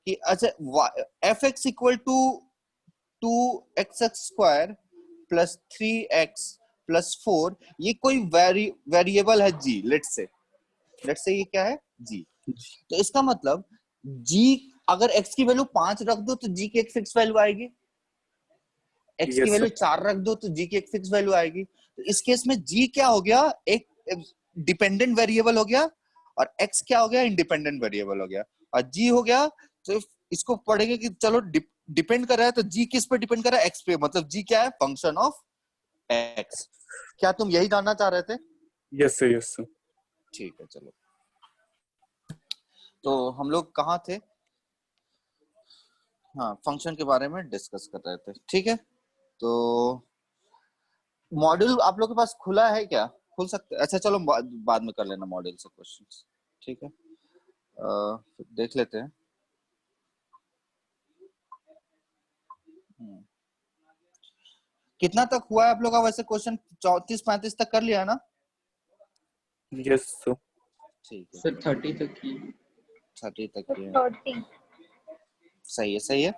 कि अच्छा F X equal to 2x square plus 3x plus 4, ये कोई वेरिएबल है g, लेट्स से ये क्या है g, तो इसका मतलब g अगर x की वैल्यू 5 रख दो तो g की एक फिक्स वैल्यू आएगी, x Yes की वैल्यू sir. 4 रख दो तो g की एक फिक्स वैल्यू आएगी। तो इस केस में g क्या हो गया, एक डिपेंडेंट वेरिएबल हो गया, और x क्या हो गया, इंडिपेंडेंट वेरिएबल हो गया, और g हो गया। तो इसको पढ़ेंगे कि चलो डिपेंड कर रहा है तो g किस पे डिपेंड कर रहा है, x पे, मतलब g क्या है, फंक्शन ऑफ x। क्या तुम यही जानना चाह रहे थे? Yes sir. Yes sir. ठीक है, चलो तो हम लोग कहाँ थे, हाँ फंक्शन के बारे में डिस्कस कर रहे थे, ठीक है। तो मॉड्यूल आप लोग के पास खुला है क्या, खुल सकते, अच्छा चलो बाद में कर लेना मॉड्यूल से क्वेश्चंस, ठीक है। देख लेते हैं। कितना तक हुआ है आप लोग का वैसे क्वेश्चन, 34-35 तक कर लिया ना? Yes sir. ठीक है, सर 30 तक की। 30 तक की है। 30। सही है, सही है।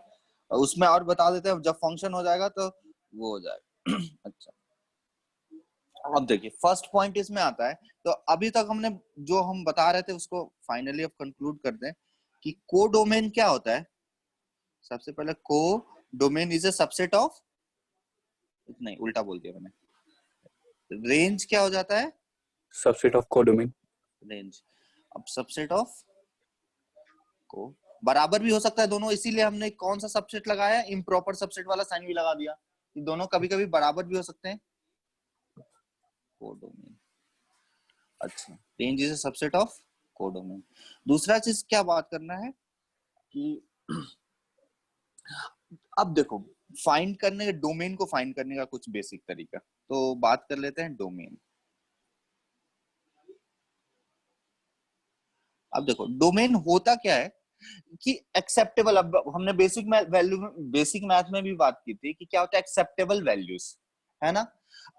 और उसमें और बता देते हैं, जब फंक्शन हो जाएगा तो वो हो जाएगा। अच्छा, अब देखिए फर्स्ट पॉइंट इसमें आता है। तो अभी तक हमने जो हम बता रहे थे उसको फाइनली अब कंक्लूड कर दें कि कोडोमेन क्या होता है। सबसे पहले codomain is a subset of, नहीं उल्टा बोल दिया मैंने। रेंज क्या हो जाता है? Subset of codomain. रेंज। अब सबसेट ऑफ को बराबर भी हो सकता है दोनों, इसीलिए हमने कौन सा सबसेट लगाया, इम्प्रॉपर सबसेट वाला साइन भी लगा दिया कि दोनों कभी कभी बराबर भी हो सकते हैं। कोडोमेन। अच्छा, range is a subset of codomain. दूसरा चीज क्या बात करना है कि अब देखो फाइंड करने के, डोमेन को फाइंड करने का कुछ बेसिक तरीका, तो बात कर लेते हैं डोमेन। अब देखो डोमेन होता क्या है कि एक्सेप्टेबल, अब हमने बेसिक मैथ में भी बात की थी कि क्या होता है एक्सेप्टेबल वैल्यूज, है ना।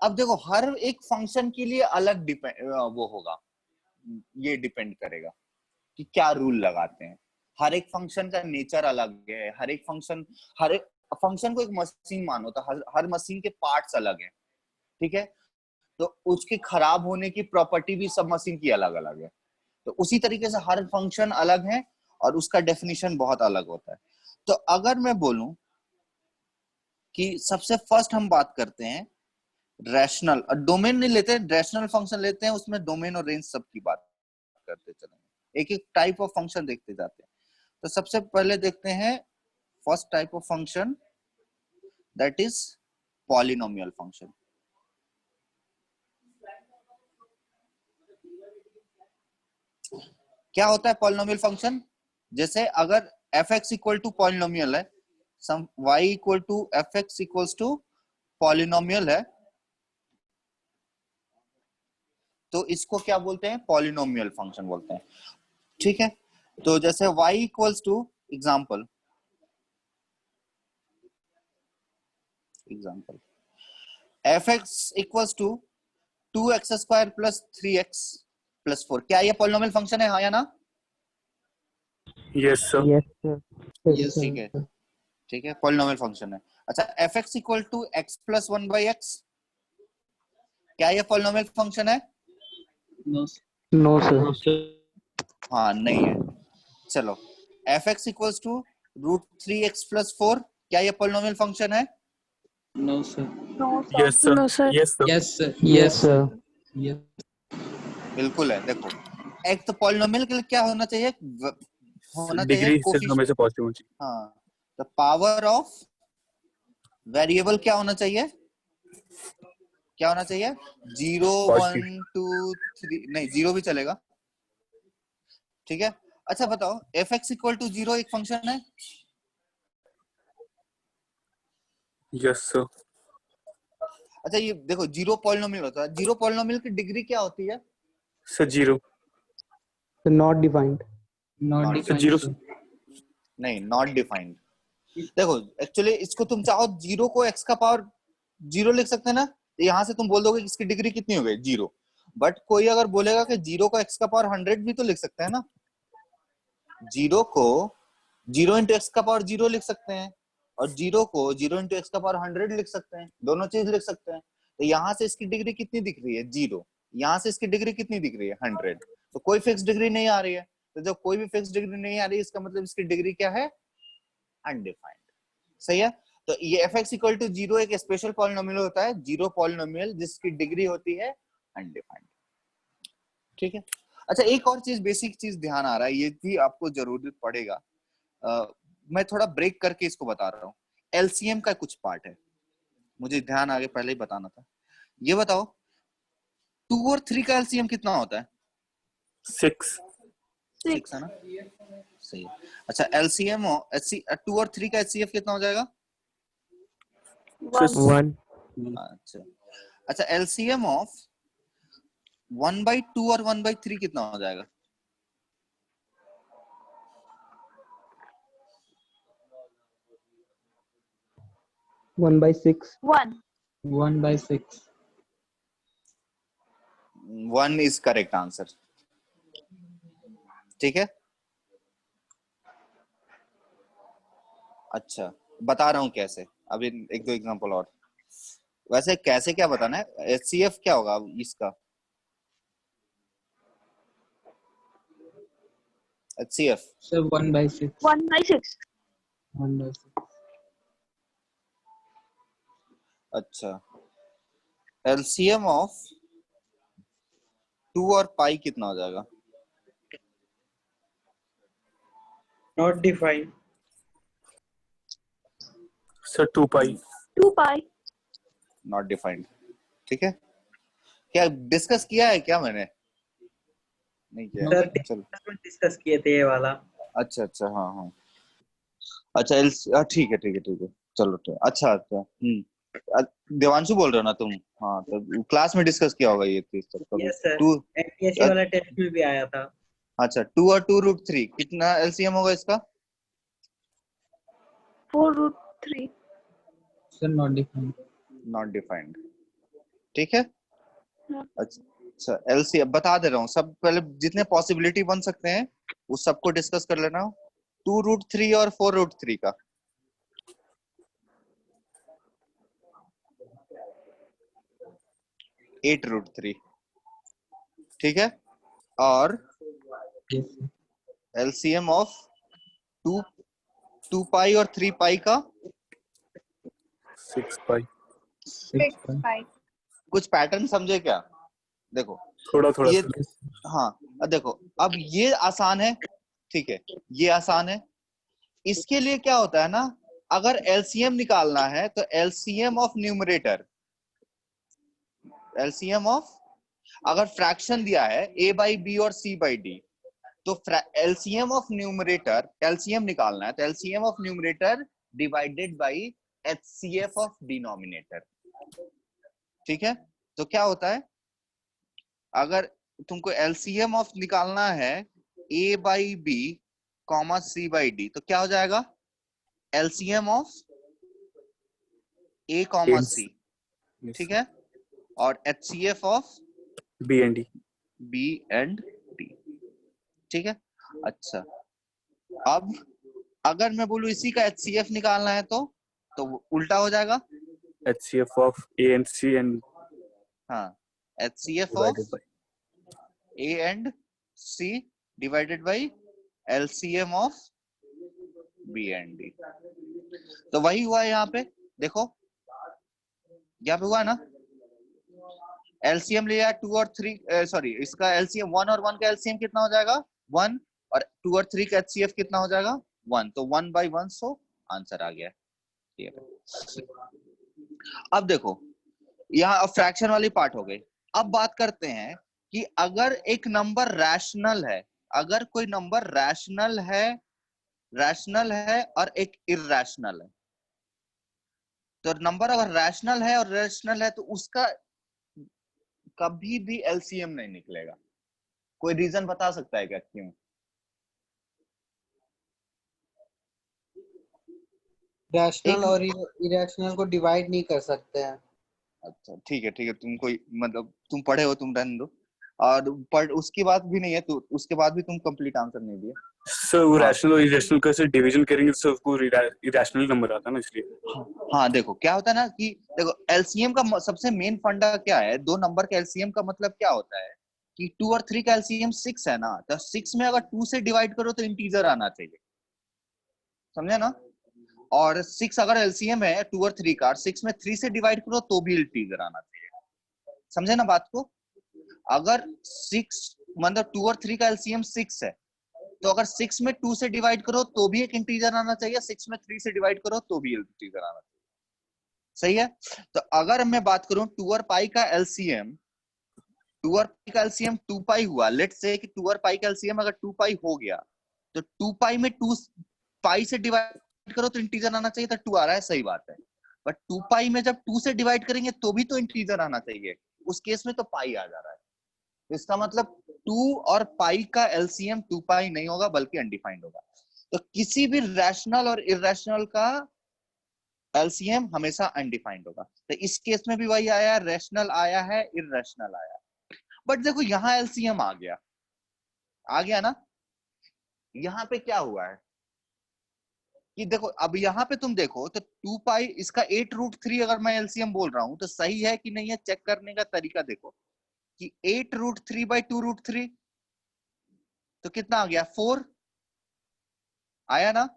अब देखो हर एक फंक्शन के लिए अलग वो होगा, ये डिपेंड करेगा कि क्या रूल लगाते हैं। हर एक फंक्शन का नेचर अलग है, हर एक फंक्शन को एक मशीन मानो तो हर मशीन के पार्ट्स अलग हैं, ठीक है। तो उसके खराब होने की प्रॉपर्टी भी सब मशीन की अलग अलग है। तो उसी तरीके से हर फंक्शन अलग है और उसका डेफिनेशन बहुत अलग होता है। तो अगर मैं बोलूं कि सबसे फर्स्ट हम बात करते हैं रैशनल, और डोमेन नहीं लेते, रैशनल फंक्शन लेते हैं, उसमें डोमेन और रेंज सबकी बात करते चलेंगे, एक एक टाइप ऑफ फंक्शन देखते जाते हैं। तो सबसे पहले देखते हैं first type of function, that is polynomial function. क्या होता है पॉलिनोमियल फंक्शन? जैसे अगर f(x) इक्वल टू पॉलिनोमियल है, some y equal to f(x) equals to polynomial है, तो इसको क्या बोलते हैं? पॉलिनोमियल फंक्शन बोलते हैं, ठीक है। तो जैसे y equals to example f(x) equals to 2x square plus 3x plus 4, क्या ये पॉलिनोमियल फंक्शन है, हाँ या ना? Yes sir. Yes sir. Yes ठीक है, ठीक है, पॉलिनोमियल फंक्शन है। अच्छा, f(x) equal to x plus 1/x, क्या ये पॉलिनोमियल फंक्शन है? No sir. हाँ नहीं है। चलो, f(x) equals to √3x plus 4, क्या ये पॉलिनोमियल फंक्शन है? No sir. No yes sir. Sir. No sir. Yes sir. Yes sir. Yes sir. बिल्कुल है। देखो एक तो पॉलिनोमियल के लिए क्या होना चाहिए, डिग्री से कोफिशिएंट। हमेशा पॉजिटिव होनी चाहिए। हाँ, द पावर ऑफ वेरिएबल क्या होना चाहिए, क्या होना चाहिए? 0 पॉजिटिव। 1 2 3, नहीं 0 भी चलेगा, ठीक है। अच्छा बताओ, f(x) इक्वल टू 0 एक फंक्शन है? Yes sir. अच्छा ये देखो 0 पॉलिनोमियल होता है, 0 पॉलिनोमियल की डिग्री क्या होती है? Sir 0। Not defined. Not sir 0। नहीं, नॉट डिफाइंड। देखो एक्चुअली इसको तुम चाहो 0 को x का पावर 0 लिख सकते हैं ना, तो यहाँ से तुम बोल दोगे कि इसकी डिग्री कितनी हो गई, 0। बट कोई अगर बोलेगा कि 0 को x का पावर 100 भी तो लिख सकते हैं ना, 0 को 0 इंटू एक्स का पावर 0 लिख सकते हैं, और 0 को 0 इंटू एक्स का पावर 100 लिख सकते हैं, दोनों चीज लिख सकते हैं। तो यहाँ से इसकी डिग्री कितनी दिख रही है, 0। यहाँ से इसकी डिग्री कितनी दिख रही है, 100। तो कोई फिक्स डिग्री नहीं आ रही है। तो जब कोई भी फिक्स डिग्री नहीं आ रही है, इसका मतलब इसकी डिग्री क्या है, अनडिफाइंड। सही है। तो ये f(x) इक्वल टू 0 एक स्पेशल पॉलिनोमियल होता है, 0 पॉलिनोमियल जिसकी डिग्री होती है अनडिफाइंड, ठीक है। अच्छा एक और चीज, बेसिक चीज ध्यान आ रहा है, ये भी आपको जरूरत पड़ेगा, मैं थोड़ा ब्रेक करके इसको बता रहा हूँ। एलसीएम का कुछ पार्ट है, मुझे ध्यान आगे पहले ही बताना था। ये बताओ 2 और 3 का एलसीएम कितना होता है? 6। 6 है ना, सही है। अच्छा एलसीएम 2 और 3 का एचसीएफ कितना हो जाएगा? 1। 1। अच्छा, अच्छा एलसीएम ऑफ 1/2 और 1/3 कितना हो जाएगा? 1/6। 1। 1/6। 1 इज करेक्ट आंसर। ठीक है, अच्छा बता रहा हूँ कैसे, अभी एक दो एग्जांपल और। वैसे कैसे क्या बताना है, एचसीएफ क्या होगा इसका, एचसीएफ सर 1/6 1/6 1/6 अच्छा, एलसीएम ऑफ 2 और पाई कितना हो जाएगा? Not defined. Sir 2 pi 2 pi not defined, ठीक है। क्या डिस्कस किया है क्या मैंने? नहीं किया सर है, चलो में डिस्कस किए थे ये वाला। अच्छा अच्छा, हाँ हाँ, अच्छा ठीक है ठीक है ठीक है, चलो ठीक, अच्छा अच्छा, देवांशु बोल रहे हो ना तुम? हाँ, तो क्लास में डिस्कस किया होगा ये चीज तो कभी। यस सर, टू, एमपीएससी वाला टेस्ट में भी आया था। अच्छा 2 और 2√3 कितना एलसीएम होगा इसका? 4√3 sir not defined. Not defined, ठीक है। हाँ। अच्छा एलसीएम बता दे रहा हूँ, सब पहले जितने पॉसिबिलिटी बन सकते हैं उस सबको डिस्कस कर लेना। 2√3 और 4√3 का 8√3, ठीक है। और एलसीएम ऑफ 2 पाई और 3 पाई का 6 पाई 6 पाई। कुछ पैटर्न समझे क्या? देखो थोड़ा थोड़ा ये, सर। हाँ अब देखो, अब ये आसान है, ठीक है, ये आसान है। इसके लिए क्या होता है ना, अगर एलसीएम निकालना है तो LCM of numerator, LCM of, अगर फ्रैक्शन दिया है a बाई बी और c बाई डी, तो एलसीएम ऑफ न्यूमरेटर, एलसीएम निकालना है तो LCM of numerator divided by HCF of denominator, ठीक है। तो क्या होता है, अगर तुमको एलसीएम ऑफ निकालना है a by B comma c by D, तो क्या हो जाएगा, LCM of a comma c, ठीक है, और HCF of B and D, B and D, ठीक है। अच्छा अब अगर मैं बोलूं इसी का एचसीएफ निकालना है तो वो उल्टा हो जाएगा, HCF of A and C and हाँ, HCF of divided by A and C divided by LCM of B and D. तो वही हुआ यहाँ पे, देखो यहाँ पे हुआ है ना, एलसीएम लिया 2 और 3, सॉरी इसका एलसीएम 1 और 1 का एलसीएम कितना हो जाएगा 1, और 2 और 3 का एचसीएफ कितना हो जाएगा 1, तो 1/1, सो आंसर आ गया। अब देखो यहाँ अब फ्रैक्शन वाली पार्ट हो गई। अब बात करते हैं कि अगर एक नंबर रैशनल है, अगर कोई नंबर रैशनल है और एक इरैशनल है, तो नंबर अगर रैशनल है और रेशनल है तो उसका कभी भी एलसीएम नहीं निकलेगा। कोई रीजन बता सकता है क्या क्यों? रैशनल और इरेशनल को डिवाइड नहीं कर सकते हैं। अच्छा ठीक है, तुम कोई मतलब तुम पढ़े हो, तुम रहने दो, और पढ़ उसकी बात भी नहीं है, तो उसके बाद भी तुम कंप्लीट आंसर नहीं दिया। सर वो रैशनल और इरेशनल का से डिवीजन करेंगे तो सर वो इरेशनल नंबर आता है ना, इसलिए। हाँ देखो क्या होता है ना कि देखो एलसीएम का सबसे मेन फंडा क्या है, दो नंबर के एलसीएम का मतलब क्या होता है कि 2 और 3 का एलसीएम 6 है ना, तो 6 में अगर 2 से डिवाइड करो तो इंटीजर आना चाहिए, समझे ना। और 6 अगर एलसीएम है 2 और 3 का, 6 में 3 से डिवाइड करो तो भी इंटीजर आना चाहिए, समझे ना बात को। अगर 6 मतलब 2 और 3 का एलसीएम 6 है, तो अगर 6 में 2 से डिवाइड करो तो भी एक इंटीजर आना चाहिए, 6 में 3 से डिवाइड करो तो भी इंटीजर आना चाहिए, सही है। तो अगर मैं बात करूं 2 और पाई का एलसीएम, 2 और पाई का एलसीएम 2 पाई हुआ, लेट्स से कि 2 और पाई का एलसीएम अगर 2 पाई हो गया, तो 2 पाई में 2 पाई से डिवाइड करो तो इंटीजर आना चाहिए, तो 2 आ रहा है, सही बात है। बट 2 पाई में जब 2 से डिवाइड करेंगे तो भी तो इंटीजर आना चाहिए, उस केस में तो पाई आ जा रहा है। इसका मतलब 2 और पाई का एलसीएम 2 पाई नहीं होगा बल्कि अनडिफाइंड होगा। तो किसी भी रैशनल और इरैशनल का एलसीएम हमेशा अनडिफाइंड होगा। तो इस केस में भी वही आया, रैशनल आया है, इरैशनल आया। बट देखो यहाँ एलसीएम आ गया ना, यहाँ पे क्या हुआ है कि देखो, अब यहाँ पे तुम देखो तो 2 पाई इसका 8√3 अगर मैं एलसीएम बोल रहा हूं तो सही है कि नहीं है चेक करने का तरीका देखो कि 8√3/2√3 तो कितना आ गया 4 आया ना,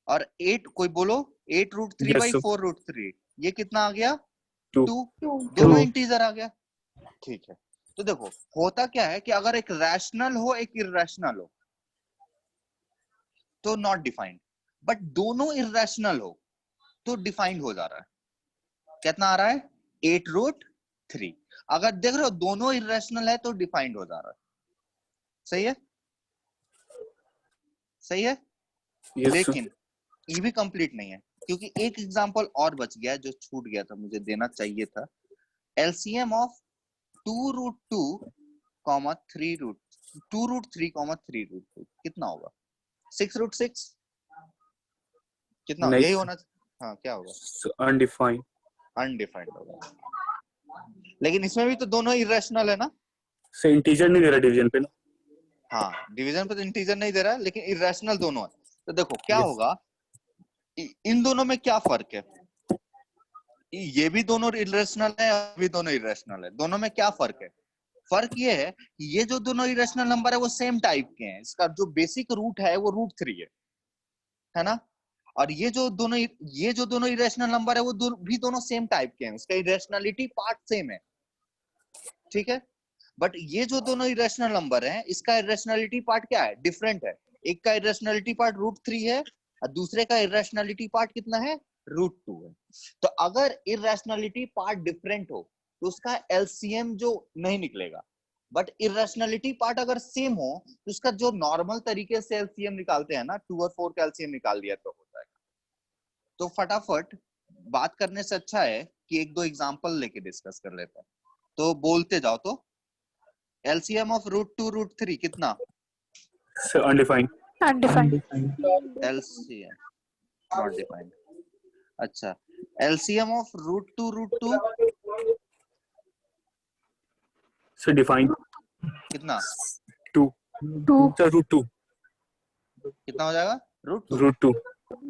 और 8 कोई बोलो 8√3 Yes, बाई sir. 4√3 ये कितना आ गया 2. 2 दोनों इंटीजर आ गया। ठीक है, तो देखो होता क्या है कि अगर एक रैशनल हो एक इररेशनल हो तो नॉट डिफाइंड, बट दोनों इररेशनल हो तो डिफाइंड हो जा रहा है। कितना आ रहा है 8√3। अगर देख रहे हो दोनों इररेशनल है तो डिफाइंड हो जा रहा है। सही है, सही है। Yes, sir. लेकिन ये भी कंप्लीट नहीं है क्योंकि एक एग्जांपल और बच गया जो छूट गया था, मुझे देना चाहिए था। एलसीएम ऑफ 2√2, 2√3, कितना होगा 6√6 कितना नहीं, यही होना चाहिए। हाँ क्या होगा So, undefined. अनडिफाइंड होगा। लेकिन इसमें भी तो दोनों इरेशनल है ना। से इंटीजर नहीं दे रहा डिवीजन पे ना। हाँ डिवीजन पे तो इंटीजर नहीं दे रहा लेकिन इरेशनल दोनों है। तो देखो क्या Yes. होगा, इन दोनों में क्या फर्क है, ये भी दोनों इरेशनल है और भी दोनों इरेशनल है, दोनों में क्या फर्क है। फर्क ये है कि ये जो दोनों इरेशनल नंबर है वो सेम टाइप के हैं, इसका जो बेसिक रूट है वो √3 है ना, और ये जो दोनों इरेशनल नंबर है वो भी दोनों सेम टाइप के हैं, उसका इरेशनलिटी पार्ट सेम है। ठीक है, बट ये जो दोनों इरेशनल नंबर हैं इसका इरेशनलिटी पार्ट क्या है, डिफरेंट है। एक का इरेशनलिटी पार्ट √3 है और दूसरे का इरेशनलिटी पार्ट कितना है √2 है। तो अगर इरेशनलिटी पार्ट डिफरेंट हो तो उसका एलसीएम जो नहीं निकलेगा, बट इरेशनलिटी पार्ट अगर सेम हो तो उसका जो नॉर्मल तरीके से एलसीएम निकालते हैं ना 2 और 4 का एलसीएम निकाल लिया तो हो जाएगा। तो फटाफट बात करने से अच्छा है कि एक दो एग्जांपल लेके डिस्कस कर लेते हैं। तो बोलते जाओ। तो एलसीएम ऑफ √2 √3 कितना, So, undefined. Undefined. LCM not defined. अच्छा, एलसीएम ऑफ √2 √2 So, defined. कितना 2. 2. So, √2. कितना हो जाएगा √2 √2.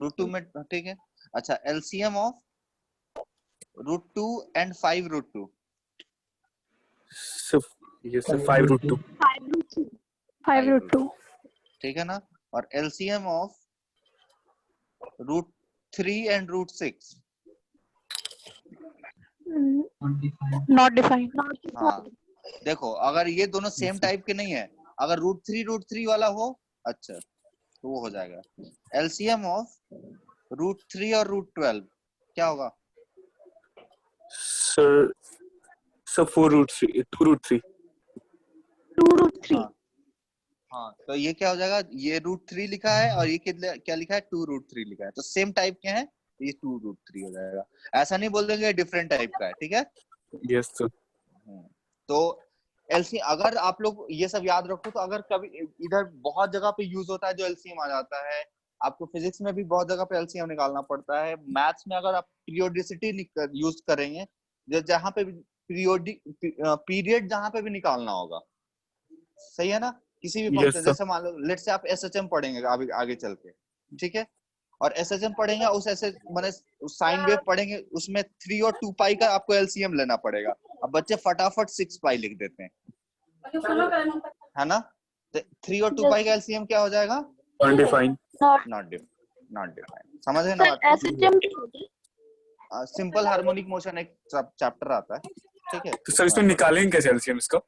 √2 में ठीक है। अच्छा, LCM of √2 and 5√2 So, yes, sir. 5√2. 5√2. ठीक है ना, और LCM of √3 and √6 Not defined. हाँ देखो अगर ये दोनों सेम टाइप के नहीं है, अगर √3 वाला हो अच्छा तो वो हो जाएगा। एलसीएम ऑफ √3 और √12 क्या होगा, Sir, so 4√3. 2√3. 2√3. हाँ हाँ तो ये क्या हो जाएगा, ये √3 लिखा है और ये क्या लिखा है 2√3 लिखा है, तो सेम टाइप के हैं, ये 2√3 हो जाएगा। ऐसा नहीं बोल देंगे डिफरेंट टाइप का है। ठीक है, Yes, sir. तो एलसी अगर आप लोग ये सब याद रखो तो अगर कभी इधर बहुत जगह पे यूज होता है जो एलसीएम आ जाता है, आपको फिजिक्स में भी बहुत जगह पे एलसीएम निकालना पड़ता है, मैथ्स में अगर आप पीरियोडिसिटी यूज करेंगे जहां पे पीरियड जहां पे भी निकालना होगा, सही है ना, किसी भी Yes, फंक्शन sir. जैसे मान लो लेट से आप एसएचएम पढ़ेंगे आगे चल के, ठीक है, और एसएचएम पढ़ेंगे उस ऐसे माने साइन वेव पढ़ेंगे उसमें 3 और 2 पाई का आपको एलसीएम लेना पड़ेगा। अब बच्चे फटाफट 6 पाई लिख देते हैं, है ना, तो 3 और 2 पाई का एलसीएम क्या हो जाएगा, Undefined. Not defined. समझ गए ना सर बात, एसएचएम सिंपल हार्मोनिक मोशन एक चैप्टर आता है, ठीक है। तो सर इसमें निकालेंगे कैसे एलसीएम इसका?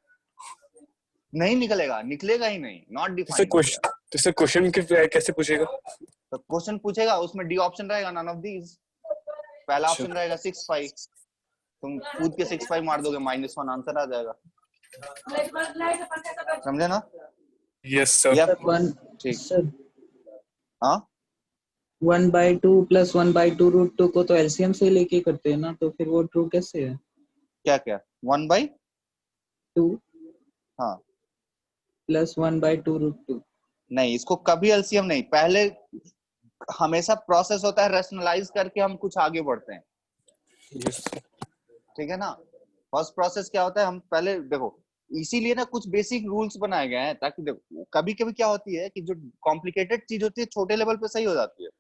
नहीं निकलेगा ही नहीं, नॉट डिफाइंड हो गया। तो सर क्वेश्चन कैसे पूछेगा? तो क्वेश्चन पूछेगा उसमें डी ऑप्शन रहेगा, नन ऑफ दीज। पहला ऑप्शन रहेगा 6 पाई, तुम कूद के 6 पाई मार दोगे -1 आंसर आ जाएगा, समझे ना। Yes sir. या वन ठीक, सर हाँ 1/2 + 1/2 √2 को तो एलसीएम से लेके करते हैं ना, तो फिर वो ट्रू कैसे है? क्या 1/2 हाँ + 1/2 √2 नहीं, इसको कभी एलसीएम नहीं, पहले हमेशा प्रोसेस होता है रैशनलाइज करके हम कुछ आगे बढ़ते हैं, यस ठीक है ना। फर्स्ट प्रोसेस क्या होता है, हम पहले देखो इसीलिए ना कुछ बेसिक रूल्स बनाए गए हैं, ताकि देखो कभी कभी क्या होती है कि जो कॉम्प्लिकेटेड चीज होती है छोटे लेवल पे सही हो जाती है,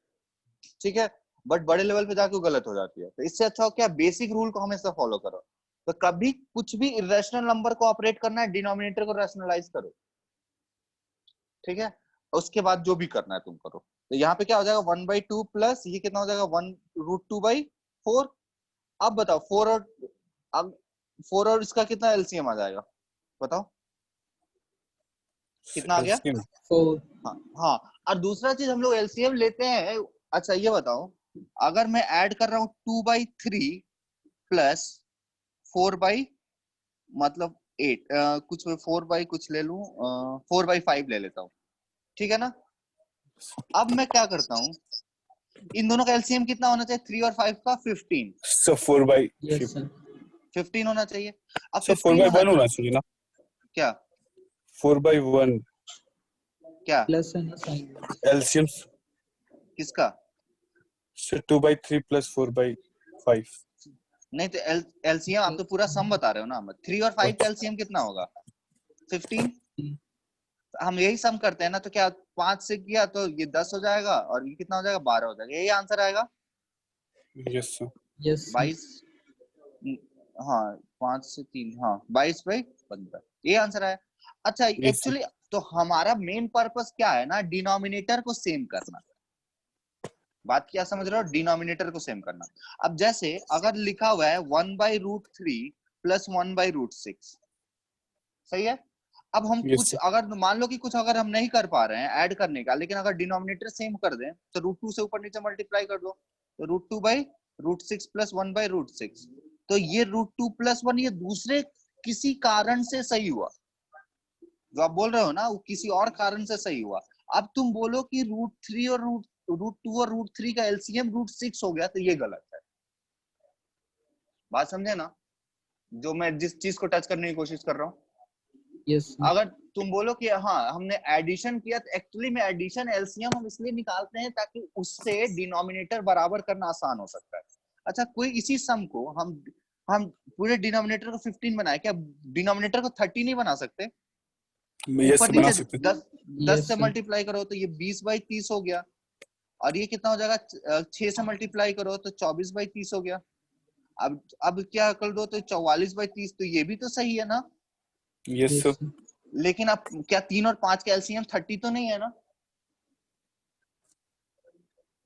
ठीक है, बट बड़े लेवल पे जाके गलत हो जाती है। तो इससे अच्छा हो क्या, बेसिक रूल को हमेशा फॉलो करो। तो कभी कुछ भी इरेशनल नंबर को ऑपरेट करना है, डिनोमिनेटर को रैशनलाइज करो, ठीक है, उसके बाद जो भी करना है तुम करो। तो यहाँ पे क्या हो जाएगा 1/2 प्लस ये कितना हो जाएगा 1√2/4। अब बताओ 4 और इसका कितना एलसीएम आ जाएगा, बताओ कितना आ गया। 4 हाँ और दूसरा चीज हम लोग एलसीएम लेते हैं। अच्छा ये बताओ, अगर मैं ऐड कर रहा हूँ 2/3 प्लस 4 मतलब 8 कुछ 4 कुछ ले लूं, 4/5 ले लेता हूँ, ठीक है ना। अब मैं क्या करता हूँ, इन दोनों का एलसीएम कितना होना चाहिए, 3 और 5 का 15। सो 4/5 यस सर 15 होना चाहिए। अब सो 15 4/1 होना चाहिए ना, क्या 4/1 क्या प्लस है ना साइन। एलसीएम। किसका, सो 2/3 प्लस 4/5। नहीं तो एलसीएम आप तो पूरा सम बता रहे हो ना। 3 और 5 का एलसीएम कितना होगा 15। हम यही सम करते हैं ना, तो क्या 5 से किया तो ये 10 हो जाएगा और ये कितना हो जाएगा 12 हो जाएगा, यही आंसर आएगा। Yes sir. यस 22 हाँ 5 से 3 हाँ 22/15 ये आंसर आया। अच्छा Yes, एक्चुअली तो हमारा मेन पर्पस क्या है ना, डिनोमिनेटर को सेम करना। बात क्या समझ रहे हो, डिनोमिनेटर को सेम करना। अब जैसे अगर लिखा हुआ है 1/√3 प्लस 1/√6, सही है। अब हम Yes, कुछ sir. अगर मान लो कि कुछ अगर हम नहीं कर पा रहे हैं ऐड करने का, लेकिन अगर डिनोमिनेटर सेम कर दें तो √2 से ऊपर नीचे मल्टीप्लाई कर दो, तो √2/√6 प्लस 1/√6। तो ये √2 प्लस 1 ये दूसरे किसी कारण से सही हुआ, जो आप बोल रहे हो ना वो किसी और कारण से सही हुआ। अब तुम बोलो कि √3 और √2 और √3 का एलसीएम √6 हो गया, तो ये गलत है। बात समझे ना, जो मैं जिस चीज को टच करने की कोशिश कर रहा हूँ। यस अगर तुम बोलो कि हाँ हमने एडिशन किया, तो एक्चुअली में एडिशन एलसीएम हम इसलिए निकालते हैं ताकि उससे डिनोमिनेटर बराबर करना आसान हो सकता है। अच्छा कोई इसी सम को हम पूरे डिनोमिनेटर को 15 बनाए, क्या डिनोमिनेटर को 30 नहीं बना सकते। यस ऊपर बना नीचे सकते 10 से मल्टीप्लाई करो तो ये 20/30 हो गया, और ये कितना हो जाएगा 6 से मल्टीप्लाई करो तो 24/30 हो गया। अब क्या कर दो तो 44/30, तो ये भी तो सही है ना। Yes sir. लेकिन अब क्या 3 और 5 का एलसीएम 30 तो नहीं है ना,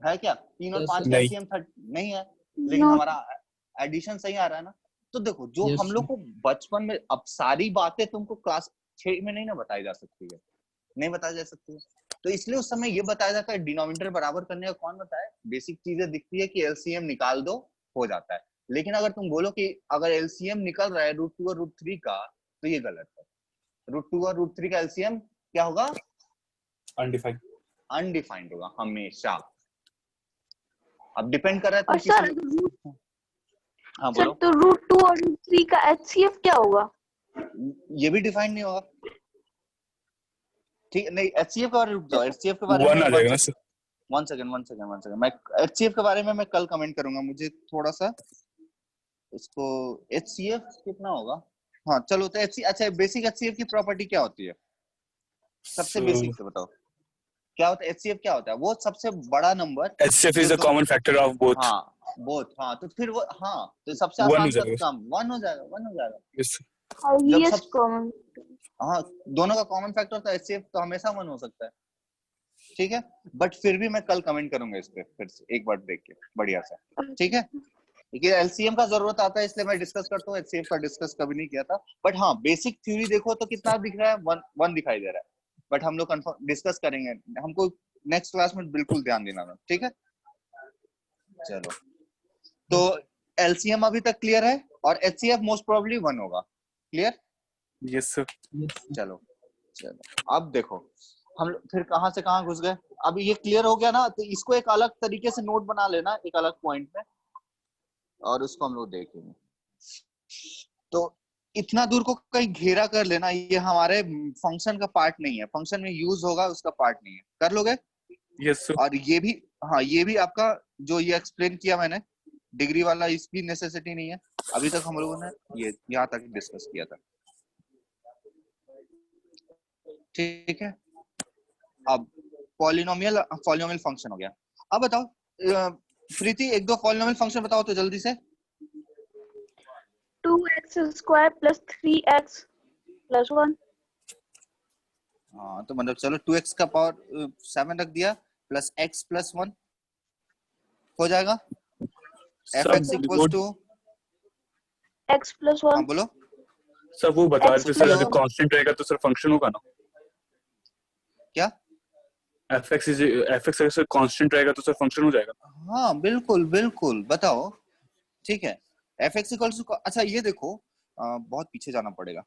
है क्या 3 और 5 का नहीं। एलसीएम 30 नहीं है, लेकिन हमारा एडिशन सही आ रहा है ना। तो देखो जो Yes, हम लोग को बचपन में, अब सारी बातें तुमको क्लास 6 में नहीं ना बताई जा सकती है, नहीं बताई जा सकती है, तो इसलिए उस समय ये बताया जाता है डिनोमिनेटर बराबर करने का कौन बताए, बेसिक चीजें दिखती है कि एलसीएम निकाल दो हो जाता है। लेकिन अगर तुम बोलो कि अगर एलसीएम निकल रहा है √2 और √3 का, तो ये गलत है। √2 और √3 का एलसीएम क्या होगा, अनडिफाइंड। अनडिफाइंड होगा हमेशा। अब डिपेंड कर रहा है तुम और सर किसी, हाँ सर बोलो, तो √2 और √3 का एचसीएफ क्या होगा। ये भी डिफाइंड नहीं होगा। ठीक नहीं, एचसीएफ के बारे में रुक जाओ, एचसीएफ के बारे में 1 आ जाएगा ना सर। वन सेकंड मैं एचसीएफ के बारे में मैं कल कमेंट करूंगा, मुझे थोड़ा सा इसको, एचसीएफ कितना होगा। हाँ चलो तो एचसी, अच्छा बेसिक एचसीएफ की प्रॉपर्टी क्या होती है, सबसे बेसिक से बताओ क्या होता है। एचसीएफ क्या होता है, वो सबसे बड़ा number, HCF is the common factor of both. हाँ बोथ, हाँ तो फिर वो, हाँ तो सबसे 1 हो आसान सा जाएगा। काम 1 हो जाएगा, 1 हो जाएगा। Yes sir. जब हाईएस्ट सब कॉमन। हाँ दोनों का कॉमन फैक्टर होता है, एचसीएफ तो हमेशा 1 हो सकता है, ठीक है। बट फिर भी मैं कल कमेंट करूंगा इस पे फिर से एक बार देख के बढ़िया से, ठीक है। देखिए एलसीएम का जरूरत आता है इसलिए मैं डिस्कस करता हूँ, एचसीएफ का डिस्कस कभी नहीं किया था। बट हाँ बेसिक थ्योरी देखो तो कितना दिख रहा है, 1 दिखाई दे रहा है। बट हम लोग कंफर्म डिस्कस करेंगे, हमको नेक्स्ट क्लास में बिल्कुल ध्यान देना है, ठीक है। चलो तो एलसीएम अभी तक क्लियर है, और एचसीएफ मोस्ट प्रोबेबली 1 होगा, क्लियर। Yes sir. चलो अब देखो हम लोग फिर कहां से कहां घुस गए। अब ये क्लियर हो गया ना, तो इसको एक अलग तरीके से नोट बना लेना एक अलग पॉइंट में, और उसको हम लोग देखेंगे। तो इतना दूर को कहीं घेरा कर लेना, ये हमारे फंक्शन का पार्ट नहीं है, फंक्शन में यूज होगा उसका पार्ट नहीं है, कर लोगे। Yes sir. और ये भी, हाँ ये भी आपका जो ये एक्सप्लेन किया मैंने डिग्री वाला, इसकी नेसेसिटी नहीं है। अभी तक हम लोगों ने ये यहाँ तक डिस्कस किया था, ठीक है, अब पॉलिनोमियल पॉलिनोमियल फंक्शन हो गया। अब बताओ प्रीति, एक दो पॉलिनोमियल फंक्शन बताओ तो जल्दी से। 2x square plus 3x plus 1। हाँ तो मतलब चलो 2x का पावर 7 रख दिया प्लस x प्लस 1 हो जाएगा। fx सब इक्वल्स टू, x plus हाँ 1। बोलो। सब वो बता रहे थे सर, plus अगर one। कांस्टेंट रहेगा तो सर फंक्शन होगा ना। क्या? fx अगर कांस्टेंट रहेगा तो सर फंक्शन हो जाएगा। हाँ बिल्कुल बिल्कुल, बताओ। ठीक है, fx इक्वल्स टू, अच्छा ये देखो बहुत पीछे जाना पड़ेगा।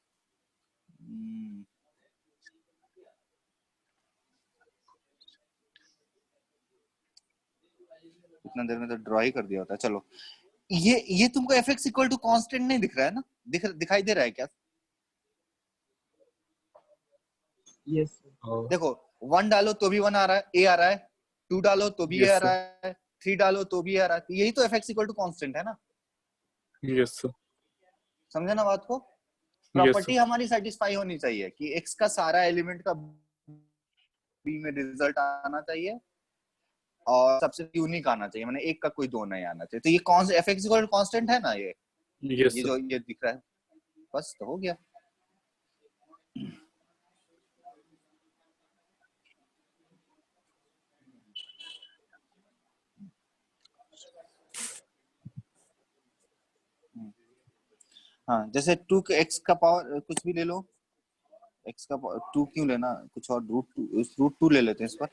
इतना देर में तो ड्रॉ ही कर दिया होता है। चलो ये तुमको fx इक्वल टू कांस्टेंट नहीं दिख रहा है ना? दिखाई दे रहा है क्या? यस देखो 1 डालो तो भी 1 आ रहा है, a आ रहा है, 2 डालो तो भी a आ यस रहा सर, है, 3 डालो तो भी a आ रहा है। यही तो fx इक्वल टू कांस्टेंट है ना? यस सर, समझे ना बात को? यस प्रॉपर्टी हमारी सेटिस्फाई होनी चाहिए कि x का सारा एलिमेंट का b में रिजल्ट आना चाहिए और सबसे यूनिक आना चाहिए, माने एक का कोई दो नहीं आना चाहिए। तो ये कौन सा fx इक्वल टू कांस्टेंट है ना? यस ये सर। जो ये दिख रहा है, बस तो हो गया। हाँ जैसे 2x का पावर कुछ भी ले लो, x का पावर 2 क्यों लेना, कुछ और रूट टू ले लेते हैं इस पर।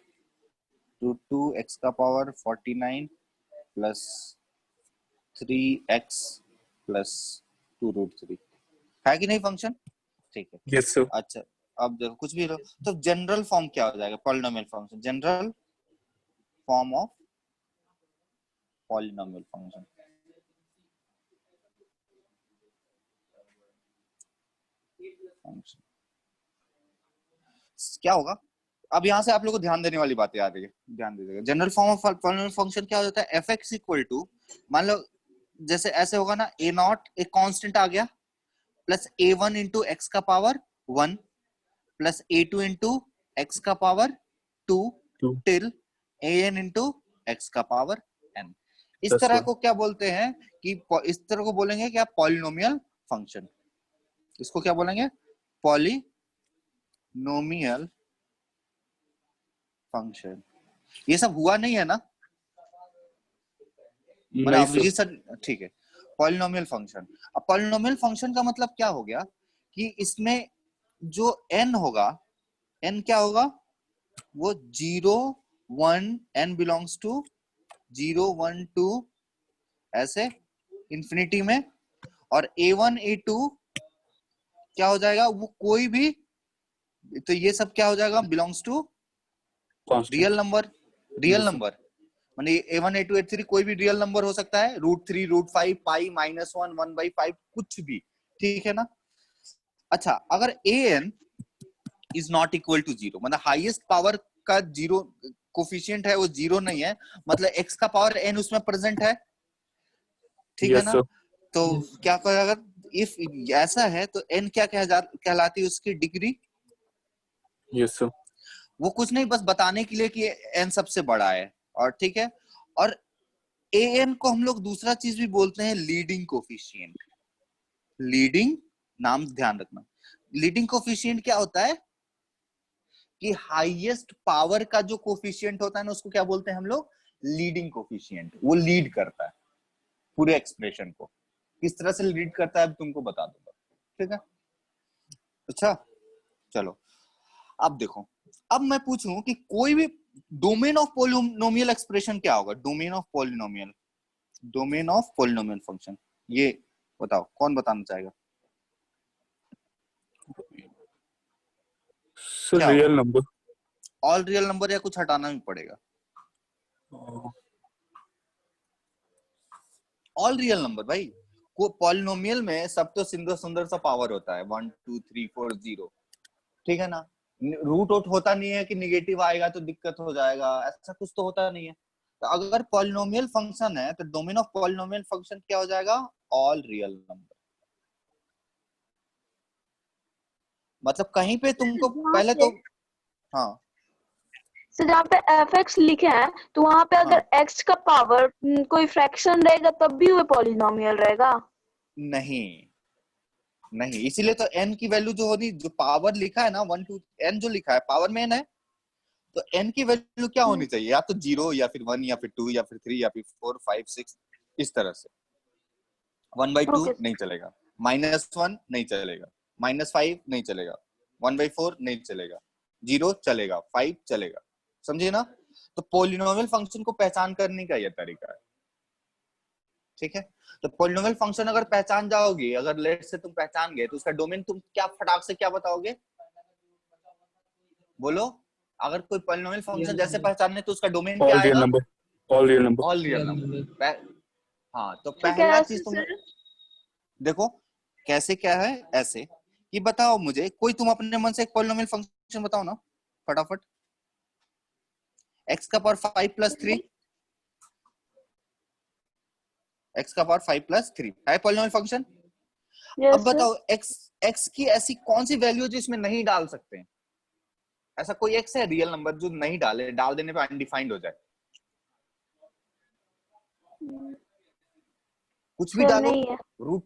रूट 2 x का पावर 49 प्लस 3x प्लस 2 रूट 3 है कि नहीं फंक्शन? ठीक है, यस सर। अच्छा अब देखो कुछ भी लो तो जनरल फॉर्म क्या हो जाएगा polynomial function? General form of polynomial function क्या होगा? अब यहाँ से आप लोगों को ध्यान देने वाली बातें आ रही है, ध्यान दीजिएगा। General form of polynomial function क्या होता है? fx इक्वल टू, मान लो जैसे ऐसे होगा ना, a नॉट एक कांस्टेंट आ गया प्लस a1 इंटू एक्स का power 1 plus a2 into x का power 2 2 till an into x का पावर n। इस That's तरह one. को क्या बोलते हैं कि इस तरह को बोलेंगे क्या? Polynomial function. इसको क्या बोलेंगे? Polynomial function. ये सब हुआ नहीं है ना? मैंने नहीं सर। अभिजीत सर, ठीक है। पॉलिनोमियल फंक्शन, अब पॉलिनोमियल फंक्शन का मतलब क्या हो गया कि इसमें जो n होगा, n क्या होगा? वो 0 1 n बिलोंग्स टू 0 1 2 ऐसे इंफिनिटी में, और a1 a2 क्या हो जाएगा? वो कोई भी, तो ये सब क्या हो जाएगा? Belongs to constant. Real number. Real Yes, sir. Number माने a1 a2 a3 कोई भी रियल नंबर हो सकता है, √3 √5 पाई -1 1/5 कुछ भी, ठीक है ना? अच्छा अगर an is not equal to 0, मतलब हाईएस्ट पावर का 0 कोफिशिएंट है वो 0 नहीं है, मतलब x का पावर n उसमें प्रेजेंट है, ठीक है Yes, ना? sir. तो क्या कहेगा? अगर इफ ऐसा है तो n क्या कहलाती है? उसकी डिग्री। Yes, sir. वो कुछ नहीं, बस बताने के लिए कि n सबसे बड़ा है, और ठीक है। और an को हम लोग दूसरा चीज भी बोलते हैं, लीडिंग कोफिशिएंट। लीडिंग, नाम ध्यान रखना, लीडिंग कोफिशिएंट क्या होता है कि हाईएस्ट पावर का जो कोफिशिएंट होता है ना, उसको क्या बोलते हैं हम लोग? Leading coefficient. वो लीड करता है पूरे एक्सप्रेशन को। किस तरह से लीड करता है अब तुमको बता दूंगा, ठीक है? अच्छा चलो अब देखो, अब मैं पूछूं कि कोई भी डोमेन ऑफ पॉलिनोमियल एक्सप्रेशन क्या होगा? Domain of polynomial, domain of polynomial function, ये बताओ कौन बताना चाहेगा? So क्या real होगा? number. ऑल रियल नंबर या कुछ हटाना भी पड़ेगा? ऑल रियल नंबर भाई। को पॉलिनोमियल में सब तो सुंदर सुंदर सा पावर होता है, 1 2 3 4 0, ठीक है ना? रूट आउट होता नहीं है कि निगेटिव आएगा तो दिक्कत हो जाएगा, ऐसा कुछ तो होता नहीं है। तो अगर पॉलिनोमियल फंक्शन है तो डोमेन ऑफ पॉलिनोमियल फंक्शन क्या हो जाएगा? All real number. मतलब कहीं पे तुमको वहाँ पहले पे तो हाँ तो जहाँ पे fx लिखे हैं तो वहाँ पे अगर x का पावर कोई फ्रैक्शन रहेगा तब भी वो पॉलिनोमियल रहेगा। नहीं नहीं, इसीलिए तो n की वैल्यू जो होनी, जो पावर लिखा है ना 1 2 n जो लिखा है पावर में n है, तो n की वैल्यू क्या होनी चाहिए, या तो 0 या फिर 1 या फिर 2 या फिर 3 या फिर 4 5 6 इस तरह से। 1/2 ओके नहीं चलेगा, -1 नहीं चलेगा, -5 नहीं चलेगा, 1/4 नहीं चलेगा, 0 चलेगा, 5 चलेगा। समझे ना? तो पॉलिनोमियल फंक्शन को पहचान करने का यह तरीका है। ठीक है, तो पॉलिनोमियल फंक्शन अगर पहचान जाओगे, अगर लेट से तुम पहचान गए, तो उसका डोमेन तुम क्या फटाक से क्या बताओगे, बोलो। अगर कोई पॉलिनोमियल फंक्शन जैसे पहचानने, तो उसका डोमेन क्या ऑल रियल आएगा? Number, all real number. All real number. हाँ, तो ठीक है पहला ऐसे चीज तुम सर। देखो कैसे क्या है। ऐसे कि बताओ मुझे कोई, तुम अपने मन से एक पॉलिनोमियल फंक्शन बताओ ना फटाफट। x का पावर 5 प्लस 3, x का पावर 5 प्लस 3 है पॉलिनोमियल फंक्शन। अब यस सर। बताओ x की ऐसी कौन सी वैल्यू है जो इसमें नहीं डाल सकते हैं? ऐसा कोई x है रियल नंबर जो नहीं डाल देने पे अनडिफाइंड हो जाए? कुछ भी सर डालो, नहीं है। रूट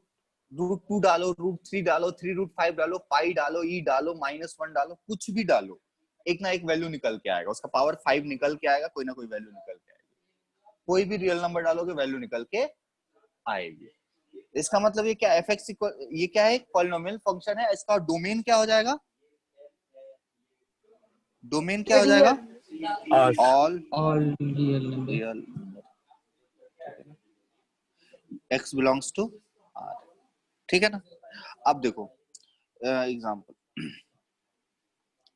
रूट 2 डालो, रूट 3 डालो, 3√5 डालो, पाई डालो, ई डालो, -1 डालो, कुछ भी डालो, एक ना एक वैल्यू निकल के आएगा, उसका पावर 5 निकल के आएगा, कोई ना कोई वैल्यू निकल के आएगी। कोई भी रियल नंबर डालोगे वैल्यू निकल के आएगी। इसका मतलब ये क्या, fx ये क्या है, पॉलिनोमियल फंक्शन है। इसका डोमेन क्या हो जाएगा? डोमेन क्या हो जाएगा? All real number. Real x belongs to r। ठीक है ना? अब देखो example,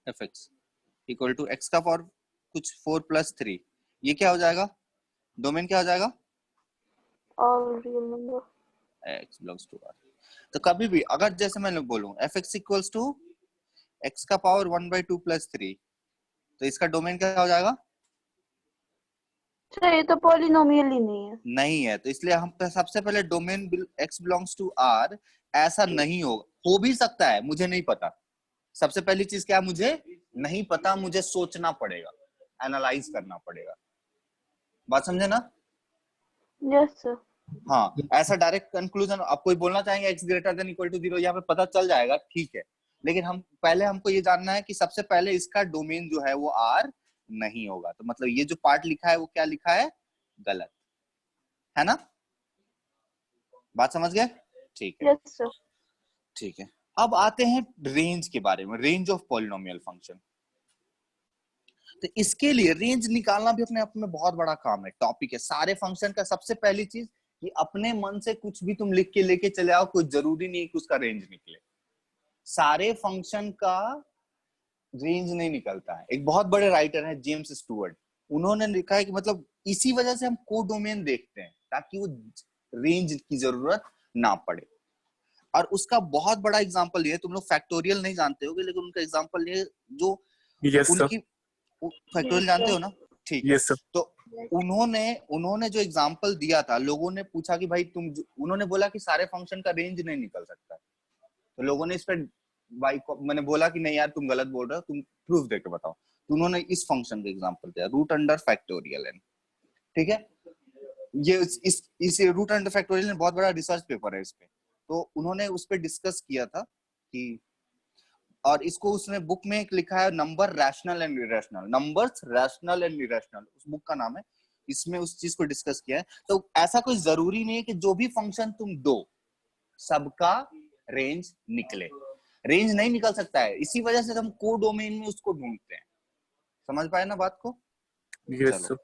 fx equal to x का पावर कुछ 4 प्लस 3, ये क्या हो जाएगा? डोमेन क्या हो जाएगा? All real number. x belongs to r। तो कभी भी अगर जैसे मैं बोलूं fx इक्वल्स टू x का पावर 1/2 प्लस 3, तो इसका डोमेन क्या हो जाएगा? सर ये तो पॉलिनोमियल ही नहीं है। नहीं है, तो इसलिए हम सबसे पहले domain x belongs to r ऐसा नहीं होगा। हो भी सकता है, मुझे नहीं पता। सबसे पहली चीज क्या, मुझे नहीं पता, मुझे सोचना पड़ेगा, एनालाइज करना पड़ेगा। बात समझे ना? Yes sir. हाँ, ऐसा डायरेक्ट कंक्लूजन आप कोई बोलना चाहेंगे x greater than equal to 0, यहाँ पे पता चल जाएगा, ठीक है। लेकिन हम पहले हमको ये जानना है कि सबसे पहले इसका डोमेन जो है वो r नहीं होगा। तो मतलब ये जो पार्ट लिखा है वो क्या लिखा है? गलत है ना? बात समझ गए? ठीक है, यस सर। ठीक है। अब आते हैं रेंज के बारे में, रेंज ऑफ पॉलिनोमियल फंक्शन। तो इसके लिए रेंज निकालना भी अपने आप में बहुत बड़ा काम है, टॉपिक है सारे फंक्शन का। सबसे पहली चीज कि अपने मन से कुछ भी तुम लिख के लेके चले आओ, कोई जरूरी नहीं कि उसका रेंज निकले। सारे फंक्शन का रेंज नहीं निकलता है। एक बहुत बड़े राइटर है जेम्स स्टुअर्ट, उन्होंने लिखा है कि मतलब इसी वजह से हम कोडोमेन देखते हैं, ताकि वो रेंज की जरूरत ना पड़े। और उसका बहुत बड़ा एग्जांपल ये है, तुम लोग फैक्टोरियल नहीं जानते होगे, लेकिन उनका एग्जांपल ये जो यस सर, उनकी फैक्टोरियल जानते हो ना? ठीक है। Yes sir. तो उन्होंने जो एग्जांपल दिया था, लोगों ने पूछा कि भाई उन्होंने बोला कि सारे फंक्शन का रेंज नहीं निकल सकता। तो लोगों ने इस पर मैंने बोला कि नहीं यार तुम गलत बोल रहे हो, तुम प्रूफ देके बताओ। तो उन्होंने इस फंक्शन का एग्जांपल दिया, रूट अंडर फैक्टोरियल n। ठीक है, ये इस रूट अंडर फैक्टोरियल बहुत बड़ा रिसर्च पेपर है इस पे। तो उन्होंने उस पर डिस्कस किया था कि, और इसको उसने बुक में एक लिखा है, number rational and irrational, numbers rational and irrational, उस बुक का नाम है। इसमें उस चीज को डिस्कस किया है। तो ऐसा कोई जरूरी नहीं है कि जो भी फंक्शन तुम दो सबका रेंज निकले। रेंज नहीं निकल सकता है, इसी वजह से हम कोडोमेन में उसको ढूंढते हैं। समझ पाए ना बात को? Yes sir.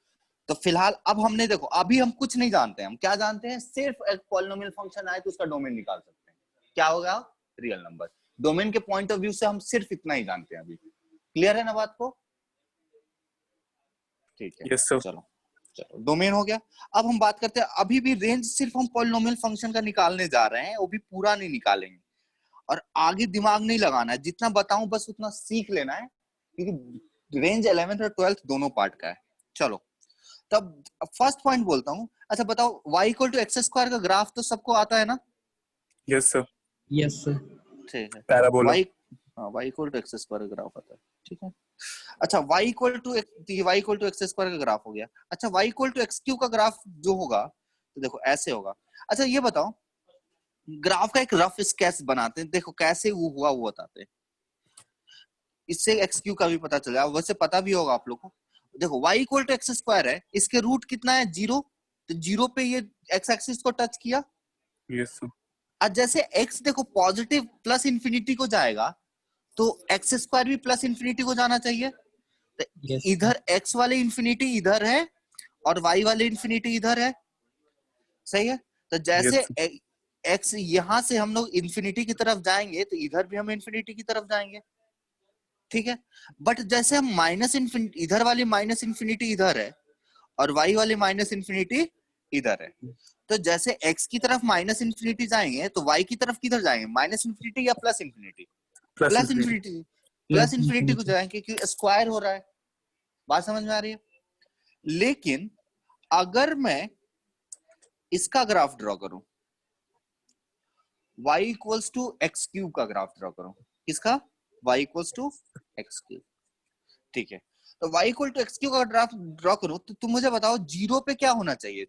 तो फिलहाल अब हमने देखो, अभी हम कुछ नहीं जानते हैं। हम क्या जानते हैं? सिर्फ एक पॉलिनोमियल फंक्शन आए तो उसका डोमेन निकाल सकते हैं। क्या होगा? Real number. डोमेन के पॉइंट ऑफ व्यू से हम सिर्फ इतना ही जानते हैं अभी। क्लियर है ना बात को? ठीक है, यस सर। चलो डोमेन हो गया। अब हम बात करते हैं, अभी भी रेंज सिर्फ हम पॉलिनोमियल फंक्शन का निकालने जा रहे हैं, वो भी पूरा नहीं निकालेंगे। और आगे दिमाग नहीं लगाना है, जितना बताऊं बस उतना सीख लेना है, क्योंकि रेंज 11th और 12th दोनों पार्ट का है। चलो तब फर्स्ट पॉइंट बोलता हूं। अच्छा बताओ, y equal to x square का ग्राफ तो सबको आता है ना? Yes sir. Yes sir. ठीक है, पैराबोला। y हाँ y equal to x square का ग्राफ आता है, ठीक है। अच्छा y equal to x square का ग्राफ हो गया। अच्छा y equal to x cube का ग्राफ जो होगा तो देखो ऐसे होगा। अच्छा ये बताओ, ग्राफ का एक रफ स्केच बनाते हैं, देखो कैसे वो हुआ वो बताते हैं, इससे एक्स क्यू का भी पता चल जाएगा, वैसे पता भी होगा आप लोग को। देखो y equal to x square है, इसके रूट कितना है 0, तो 0 पे ये एक्स एक्सिस को टच किया। Yes sir. आज जैसे x देखो पॉजिटिव प्लस इंफिनिटी को जाएगा तो एक्स स्क्वायर भी प्लस इंफिनिटी को जाना चाहिए। तो Yes. इधर x वाले इंफिनिटी इधर है और y वाले इंफिनिटी इधर है, सही है। तो जैसे Yes, x यहां से हम लोग इंफिनिटी की तरफ जाएंगे तो इधर भी हम इंफिनिटी की तरफ जाएंगे, ठीक है। बट जैसे हम माइनस इंफिनिटी, इधर वाली माइनस इंफिनिटी इधर है और y वाली माइनस इंफिनिटी इधर है, तो जैसे x की तरफ माइनस इंफिनिटी जाएंगे तो y की तरफ किधर जाएंगे, माइनस इंफिनिटी या plus infinity? Plus infinity, plus infinity को जाएंगे क्योंकि स्क्वायर हो रहा है। बात समझ में आ रही है? लेकिन अगर मैं इसका ग्राफ ड्रॉ करूं, y equals to x cube का ग्राफ ड्रॉ करूं, किसका? y equals to x cube, ठीक है। तो y equal to x cube का ग्राफ ड्रॉ करूं तो तुम मुझे बताओ जीरो पे क्या होना चाहिए?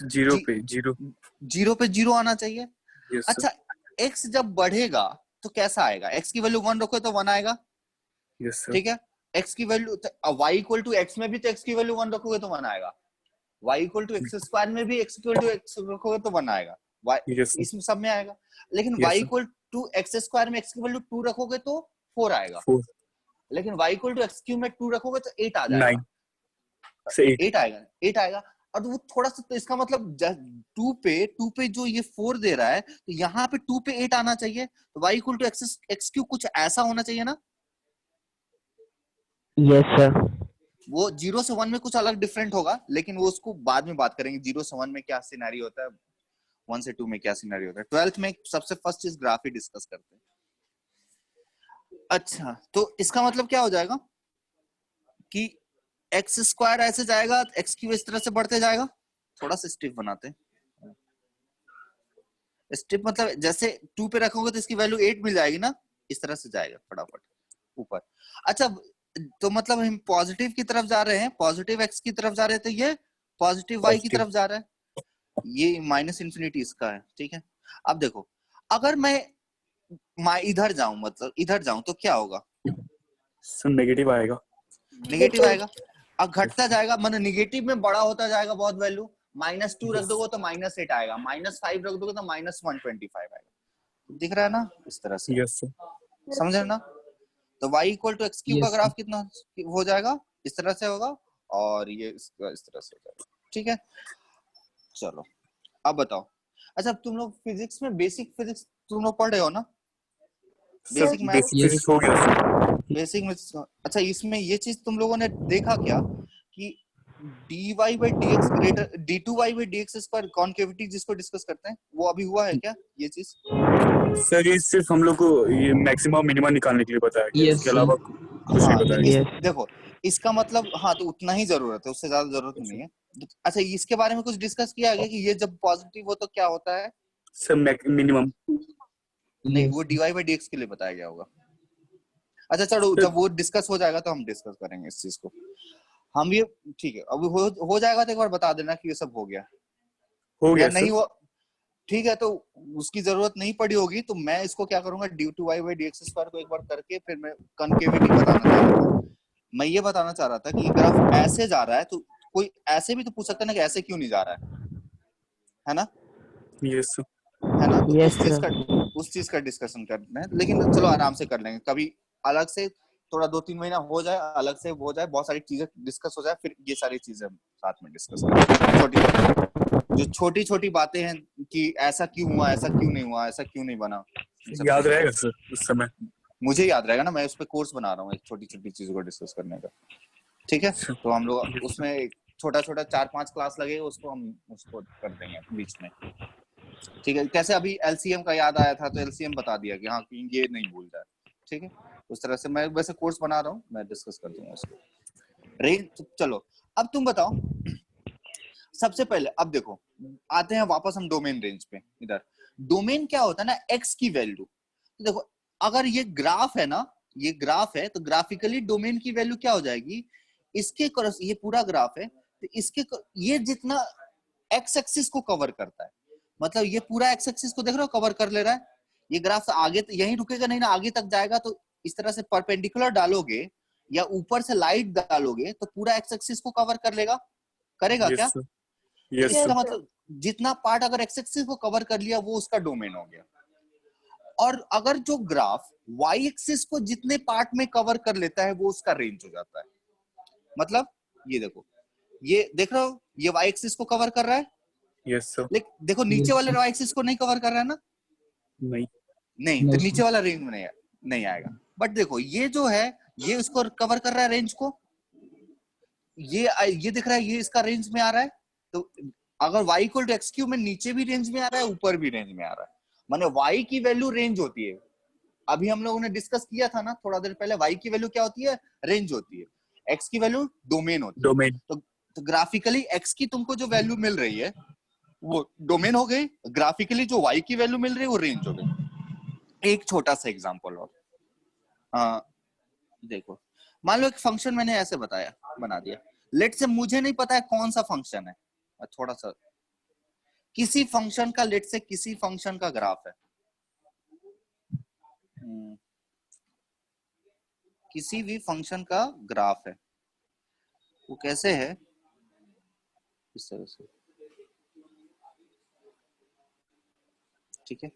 जीरो पे जीरो। जीरो पे जीरो आना चाहिए। यस अच्छा x जब बढ़ेगा तो कैसा आएगा? x की वैल्यू 1 रखो तो 1 आएगा, यस सर। ठीक है। x की value y equal to x में भी तो x की वैल्यू 1 रखोगे तो 1 आएगा, y equal to x square में भी x इक्वल टू x रखोगे तो 1 आएगा, y यस इसमें सब में आएगा। लेकिन y Yes, sir. Equal to x square में x की वैल्यू 2 रखोगे तो 4 आएगा, 4 लेकिन y equal to x cube में 2 रखोगे तो 8 आ जाएगा, 9 से 8 8 आएगा, 8 आएगा। और वो थोड़ा सा, तो इसका मतलब 2 पे जो ये 4 दे रहा है तो यहाँ पे 2 पे 8 आना चाहिए, तो y equal to x cube कुछ ऐसा होना चाहिए ना। Yes, sir. वो 0 से 1 में कुछ अलग डिफरेंट होगा, लेकिन वो उसको बाद में बात करेंगे, 0 से 1 में क्या सिनेरियो होता है, 1 से 2 में क्या सिनेरियो होता है। 12th में सबसे फर्स्ट चीज ग्राफ ही डिस्कस करते हैं। अच्छा तो इसका मतलब क्या हो जाएगा कि एक्स स्क्वायर ऐसे जाएगा, एक्स क्यूब इस तरह से बढ़ते जाएगा। थोड़ा सा स्टेप बनाते हैं, स्टेप मतलब जैसे 2 पे रखोगे तो इसकी वैल्यू 8 मिल जाएगी ना, इस तरह से जाएगा फटाफट ऊपर। अच्छा तो मतलब हम पॉजिटिव की तरफ जा रहे हैं, पॉजिटिव एक्स की तरफ जा रहे हैं, तो ये पॉजिटिव वाई की तरफ जा रहा है, ये माइनस इंफिनिटी इसका है, ठीक है। अब देखो अगर मैं इधर जाऊं, मतलब इधर जाऊं तो क्या होगा? सर नेगेटिव आएगा। नेगेटिव आएगा। अब घटता जाएगा, मतलब नेगेटिव में बड़ा होता जाएगा बहुत वैल्यू, -2 रख दोगे तो -8 आएगा, -5 रख दोगे तो -125 आएगा। दिख रहा है ना इस तरह से? Yes sir. समझ रहे ना? तो y equal to x cube का Yes, ग्राफ कितना हो जाएगा? इस तरह से होगा, और ये इस तरह से हो जाएगा, ठीक है। चलो अब बताओ, अच्छा तुम लोग फिजिक्स में बेसिक फिजिक्स तुम लोग पढ़ रहे हो ना? बेसिक मैथ, बेसिक फिजिक्स हो गया सर। बेसिक में। अच्छा इसमें ये चीज तुम लोगों ने देखा क्या कि dy by dx greater d2y by dx square concavity जिसको डिस्कस करते हैं, वो अभी हुआ है क्या ये चीज? सर ये सिर्फ हम लोग को ये मैक्सिमम मिनिमम निकालने के लिए बताया गया, Yes, इसके sir. अलावा कुछ नहीं हाँ बताया तो गया। देखो इसका मतलब, हाँ तो उतना ही जरूरत है, उससे ज्यादा जरूरत नहीं है। अच्छा इसके बारे में कुछ डिस्कस किया गया कि ये जब पॉजिटिव हो तो क्या होता है? Sir minimum. नहीं, Yes. वो dy by dx के लिए बताया गया होगा। अच्छा चलो, जब वो डिस्कस हो जाएगा तो हम डिस्कस करेंगे इस चीज को। हम ये ठीक है, अब हो जाएगा तो एक बार बता देना कि ये सब हो गया हो या गया नहीं सर। हुआ, ठीक है। तो उसकी जरूरत नहीं पड़ी होगी तो मैं इसको क्या करूंगा, d2y by dx स्क्वायर को एक बार करके फिर मैं कॉन्केविटी बताना चाह रहा था। मैं ये बताना चाह रहा था कि ग्राफ ऐसे जा रहा है तो कोई ऐसे भी तो पूछ सकता है ना कि ऐसे क्यों नहीं जा रहा है ना? Yes sir. है ना? तो Yes, उस चीज का डिस्कशन करते हैं, लेकिन चलो आराम से कर लेंगे कभी, अलग से थोड़ा 2-3 महीना हो जाए, अलग से हो जाए, बहुत सारी चीजें डिस्कस हो जाए, फिर ये सारी चीजें साथ में डिस्कस करेंगे। जो छोटी छोटी बातें हैं कि ऐसा क्यों हुआ, ऐसा क्यों नहीं हुआ, ऐसा क्यों नहीं बना, याद रहेगा सर उस समय। मुझे याद रहेगा ना, मैं उस पर कोर्स बना रहा हूँ एक छोटी छोटी चीजों को डिस्कस करने का, ठीक है। तो हम लोग उसमें छोटा छोटा 4-5 क्लास लगेगा, उसको हम उसको कर देंगे बीच में, ठीक है। कैसे अभी एलसीएम का याद आया था तो एलसीएम बता दिया कि हाँ कि ये नहीं भूल जाए, ठीक है। उस तरह से मैं वैसे कोर्स बना रहा हूँ, मैं डिस्कस कर दूंगा उसको। रेंज चलो अब तुम बताओ, सबसे पहले अब देखो आते हैं वापस हम डोमेन रेंज पे। इधर डोमेन क्या होता है ना, एक्स की वैल्यू, तो देखो अगर ये ग्राफ है ना, ये ग्राफ है, तो ग्राफिकली डोमेन की वैल्यू क्या हो जाएगी, इसके ये पूरा ग्राफ है तो इसके ये जितना एक्स एक्सिस को कवर करता है, मतलब ये पूरा एक्स एक्सिस को देख रहे हो कवर कर ले रहा है, ये ग्राफ आगे यहीं रुकेगा नहीं ना, आगे तक जाएगा। तो इस तरह से परपेंडिकुलर डालोगे या ऊपर से लाइट डालोगे तो पूरा एक्स एक्सिस को कवर कर लेगा, करेगा क्या? यस तो यस इसका मतलब जितना पार्ट अगर एक्स एक्सिस को कवर कर लिया वो उसका डोमेन हो गया। और अगर जो ग्राफ वाई एक्सिस को जितने पार्ट में कवर कर लेता है वो उसका रेंज हो जाता है। मतलब ये देखो, ये देख रहे हो, ये वाई एक्सिस को कवर कर रहा है, यस सर। लेकिन देखो नीचे वाले वाई एक्सिस को नहीं कवर कर रहा है ना, नहीं नहीं, तो नीचे वाला रेंज में नहीं आएगा। बट देखो ये जो है ये उसको कवर कर रहा है रेंज को, ये दिख रहा है, ये इसका रेंज में आ रहा है। तो अगर y equal to x cube में नीचे भी रेंज में आ रहा है, ऊपर भी रेंज में आ रहा है, माने y की वैल्यू रेंज होती है। अभी हम लोगों ने डिस्कस किया था ना थोड़ा देर पहले, y की वैल्यू क्या होती है, रेंज होती है, x की वैल्यू डोमेन होती है। डोमेन। तो ग्राफिकली x की तुमको जो वैल्यू मिल रही है वो डोमेन हो गई, ग्राफिकली जो y की वैल्यू मिल रही है वो रेंज हो गई। एक छोटा सा एग्जांपल और देखो, मान लो एक फंक्शन मैंने ऐसे बना दिया, लेट से मुझे नहीं पता है कौन सा फंक्शन है, थोड़ा सा किसी फंक्शन का, लेट से किसी फंक्शन का ग्राफ है, किसी भी फंक्शन का ग्राफ है, वो कैसे है, इस तरह से, ठीक है।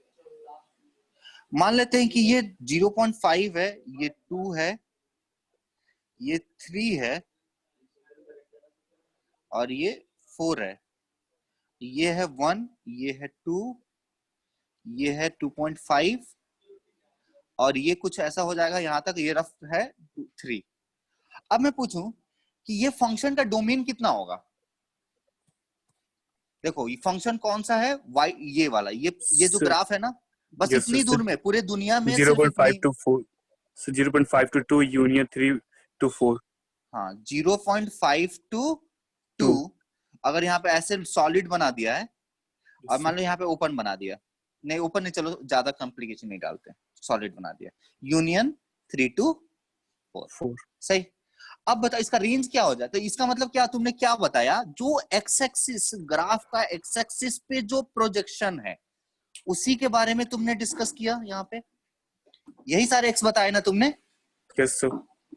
मान लेते हैं कि ये 0.5 है, ये 2 है, ये 3 है और ये 4 है, ये है 1, ये है 2, ये है 2.5 और ये कुछ ऐसा हो जाएगा यहाँ तक, ये रफ है 3। अब मैं पूछूं कि ये फंक्शन का डोमेन कितना होगा, देखो ये फंक्शन कौन सा है, y, ये वाला, ये जो ग्राफ है ना, बस Yes, इतनी sir. दूर में पूरे दुनिया में 0.5 to 4. So 0.5 to 2 union 3 to 4. हाँ 0.5 to 2 अगर यहाँ पे ऐसे सॉलिड बना दिया है और मान लो यहाँ पे ओपन बना दिया, नहीं ओपन नहीं, चलो ज्यादा कॉम्प्लिकेशन नहीं डालते, सॉलिड बना दिया, यूनियन 3 to 4 सही। अब बता इसका रेंज क्या हो जाता है, इसका मतलब क्या, तुमने क्या बताया, जो एक्स एक्सिस ग्राफ का एक्स एक्सिस पे जो प्रोजेक्शन है उसी के बारे में तुमने डिस्कस किया, यहाँ पे यही सारे एक्स बताए ना तुमने, Yes, sir.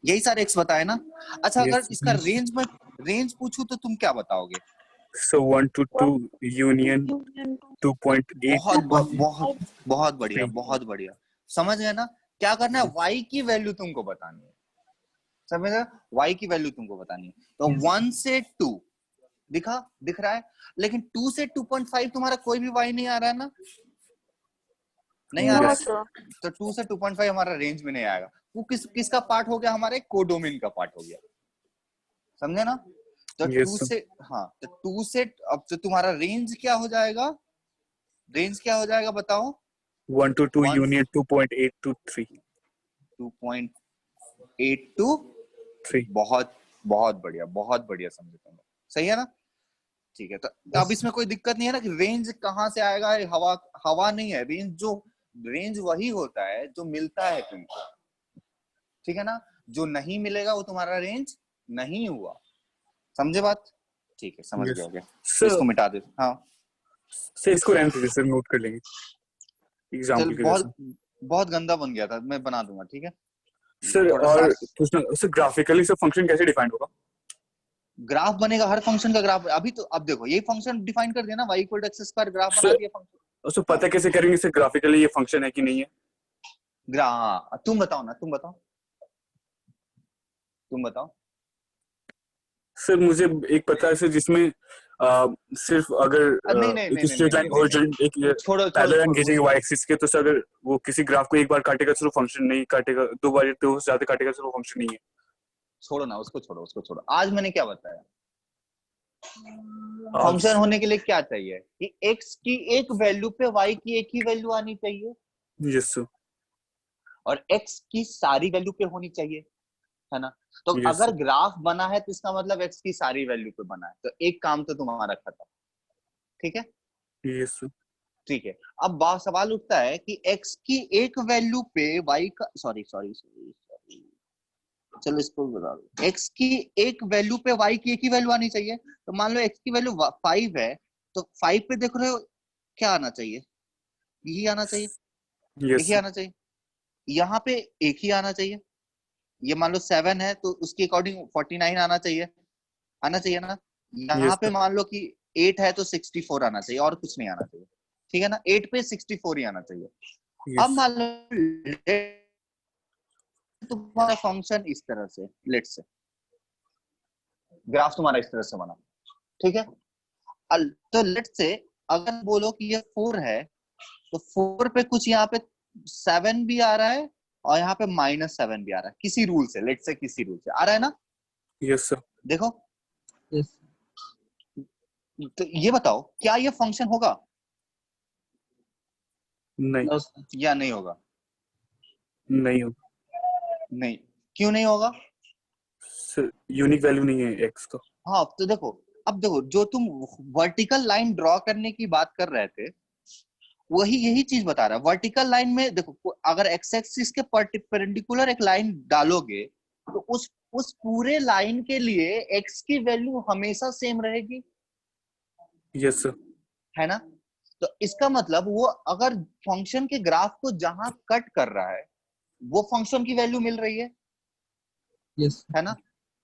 यही सारे एक्स बताए ना। अच्छा Yes. अगर इसका रेंज पूछूं तो तुम क्या बताओगे, So 1 to 2 union 2.8. बहुत बढ़िया, बहुत बढ़िया, समझ गए ना। क्या करना है, y की वैल्यू तुमको बतानी है, समझ गए, y की वैल्यू तुमको बतानी है। तो 1 से 2 दिख रहा है, लेकिन 2 से 2.5 तुम्हारा कोई भी y नहीं आ रहा है ना, नहीं आ रहा है, तो 2 से 2.5 हमारा रेंज में नहीं आएगा। वो किसका पार्ट हो गया, हमारे कोडोमेन का पार्ट हो गया, समझे ना। तो 2 से, हाँ तो 2 से अब तो तुम्हारा रेंज क्या हो जाएगा, रेंज क्या हो जाएगा बताओ, 1 to 2 union 2.8 to 3. 2.8 to 3. बहुत बढ़िया समझे तुम, सही है ना, ठीक है। तो अब इसमें कोई दिक्कत नहीं है ना कि रेंज कहाँ से आएगा, हवा नहीं है, रेंज वही होता है जो मिलता है तुमको, ठीक है ना, जो नहीं मिलेगा वो तुम्हारा रेंज नहीं हुआ, समझे बात, ठीक है, समझ गए होगे। इसको मिटा दे, हाँ सर इसको रहने दीजिए सर, नोट कर लेंगे एग्जांपल के जैसे। बहुत गंदा बन गया था, मैं बना दूंगा, ठीक है सर। और पूछना सर, ग्राफिकली सर फंक्शन कैसे डिफाइन होगा, ग्राफ बनेगा, हर फंक्शन का ग्राफ अभी तो, अब देखो यही फंक्शन डिफाइन कर दिया ना, y equal to x square, graph बना दिया फंक्शन। उसको पता कैसे करेंगे सर ग्राफिकली ये फंक्शन है कि नहीं है, तुम बताओ ना, तुम बताओ सर। मुझे एक पता है सर जिसमें सिर्फ अगर एक स्ट्रेट लाइन ओरिजिन एक पैरेलल लाइन खींचेंगे y एक्सिस के, तो सर अगर वो किसी ग्राफ को एक बार काटेगा तो फंक्शन नहीं काटेगा, 2 बार तो ज्यादा काटेगा तो फंक्शन नहीं है। छोड़ो ना, उसको छोड़ो। आज मैंने क्या बताया, फंक्शन होने के लिए क्या चाहिए कि x की एक वैल्यू पे y की एक ही वैल्यू आनी चाहिए, यस सर, और x की सारी वैल्यू पे होनी चाहिए, है ना। तो yes, अगर ग्राफ बना है तो इसका मतलब x की सारी वैल्यू पे बना है, तो एक काम तो तुम्हारा खत्म, ठीक है, यस सर, ठीक है, अब सवाल उठता है कि x की एक वैल्यू पे y का सॉरी चलो इसको बता दो, x की एक वैल्यू पे y की एक ही वैल्यू आनी चाहिए। तो मान लो x की वैल्यू 5 है, तो 5 पे देख रहे हो क्या आना चाहिए, यही आना चाहिए, एक ही आना चाहिए, यहाँ पे एक ही आना चाहिए। ये मान लो 7 है तो उसके अकॉर्डिंग 49 आना चाहिए ना। यहाँ पे मान लो कि 8 है तो 64 आना चाहिए, और कुछ नहीं आना चाहिए, ठीक है ना। 8 पे 64 ही आना चाहिए। अब मान लो तुम्हारा फंक्शन इस तरह से, लेट्स से ग्राफ तुम्हारा इस तरह से बना, ठीक है। तो लेट्स से अगर बोलो कि ये 4 है, तो 4 पे कुछ यहाँ पे 7 भी आ रहा है और यहाँ पे -7 भी आ रहा है, किसी रूल से, लेट्स से किसी रूल से आ रहा है ना। Yes sir. देखो यस तो ये बताओ क्या ये फंक्शन होगा नहीं या नहीं होगा? नहीं होगा। नहीं, क्यों नहीं होगा? यूनिक वैल्यू नहीं है x का। हाँ तो देखो, अब देखो जो तुम वर्टिकल लाइन ड्रॉ करने की बात कर रहे थे, वही यही चीज बता रहा है। वर्टिकल लाइन में देखो, अगर एक्स एक्सिस के परपेंडिकुलर एक लाइन डालोगे तो उस पूरे लाइन के लिए x की वैल्यू हमेशा सेम रहेगी। Yes sir. है ना। तो इसका मतलब वो अगर फंक्शन के ग्राफ को जहां कट कर रहा है वो फंक्शन की वैल्यू मिल रही है। यस है ना।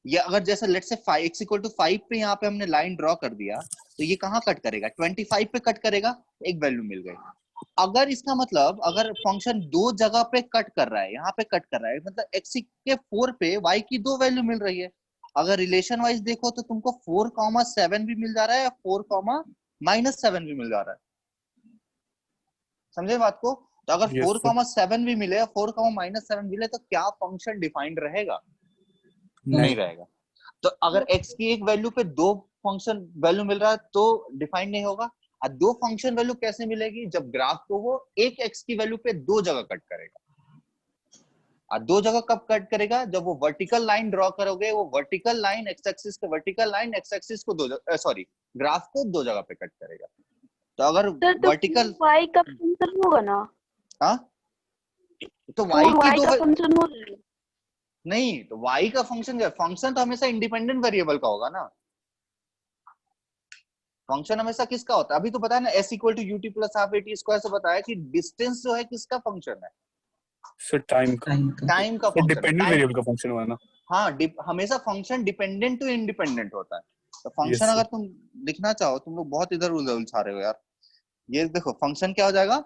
ये अगर जैसे लेट्स से 5 पे यहाँ पे हमने लाइन ड्रॉ कर दिया, तो ये कहाँ कट करेगा? 25 पे कट करेगा, एक वैल्यू मिल गई। अगर इसका मतलब अगर फंक्शन दो जगह पे कट कर रहा है, यहाँ पे कट कर रहा है, मतलब x के 4 पे y की 2 वैल्यू मिल रही है। अगर रिलेशन वाइज देखो तो तुमको 4,7 भी मिल जा रहा है, 4,-7 भी मिल जा रहा है। समझे बात को? तो अगर 4,7 भी मिले, 4,-7 मिले, तो क्या फंक्शन डिफाइंड रहेगा? नहीं रहेगा। तो अगर x की एक वैल्यू पे दो फंक्शन वैल्यू मिल रहा है तो डिफाइंड नहीं होगा। और दो फंक्शन वैल्यू कैसे मिलेगी? जब ग्राफ को वो एक x की वैल्यू पे दो जगह कट करेगा। और दो जगह कब कट करेगा? जब वो वर्टिकल लाइन ड्रॉ करोगे, वो वर्टिकल लाइन एक्स एक्सिस के वर्टिकल लाइन एक्स एक्सिस को ग्राफ को दो जगह पे कट करेगा। तो अगर वर्टिकल y का फंक्शन होगा ना, हाँ तो y की दो फंक्शन होगा नहीं, तो y का फंक्शन तो हमेशा इंडिपेंडेंट वेरिएबल का होगा ना। फंक्शन हमेशा किसका होता है? अभी तो पता है ना, s = ut + ½ at² से बताया कि डिस्टेंस जो है किसका फंक्शन है? सर टाइम का फंक्शन, डिपेंडेंट वेरिएबल का फंक्शन हुआ ना। हाँ, हमेशा फंक्शन डिपेंडेंट टू इंडिपेंडेंट होता है। तो फंक्शन अगर तुम लिखना चाहो, तुम लोग बहुत इधर उधर उलझा रहे हो यार। ये देखो फंक्शन क्या हो जाएगा,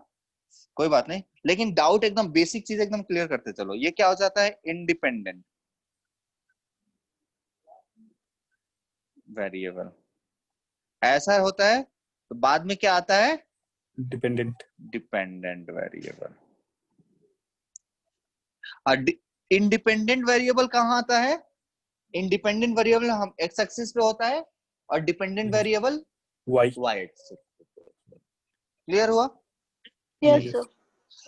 कोई बात नहीं, लेकिन डाउट एकदम बेसिक चीज एकदम क्लियर करते चलो। ये क्या हो जाता है? Independent variable. ऐसा होता है तो बाद में क्या आता है? Dependent variable. इंडिपेंडेंट वेरिएबल कहाँ आता है? इंडिपेंडेंट वेरिएबल हम एक्स एक्सिस पे होता है और dependent variable Y axis. Clear हुआ? Yes sir.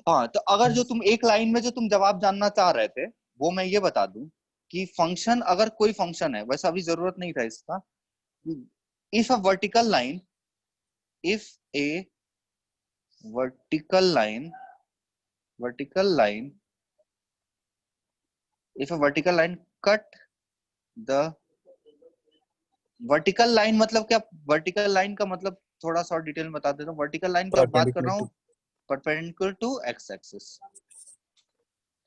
हाँ, तो अगर जो तुम एक लाइन में जो तुम जवाब जानना चाह रहे थे, वो मैं ये बता दूं कि फंक्शन, अगर कोई फंक्शन है, वैसे अभी जरूरत नहीं था इसका, if a vertical line cut the vertical line, मतलब क्या? वर्टिकल लाइन का मतलब थोड़ा सा डिटेल में बता देता हूँ। वर्टिकल लाइन का बात कर रहा हूँ परपेंडिकुलर टू एक्स एक्सिस,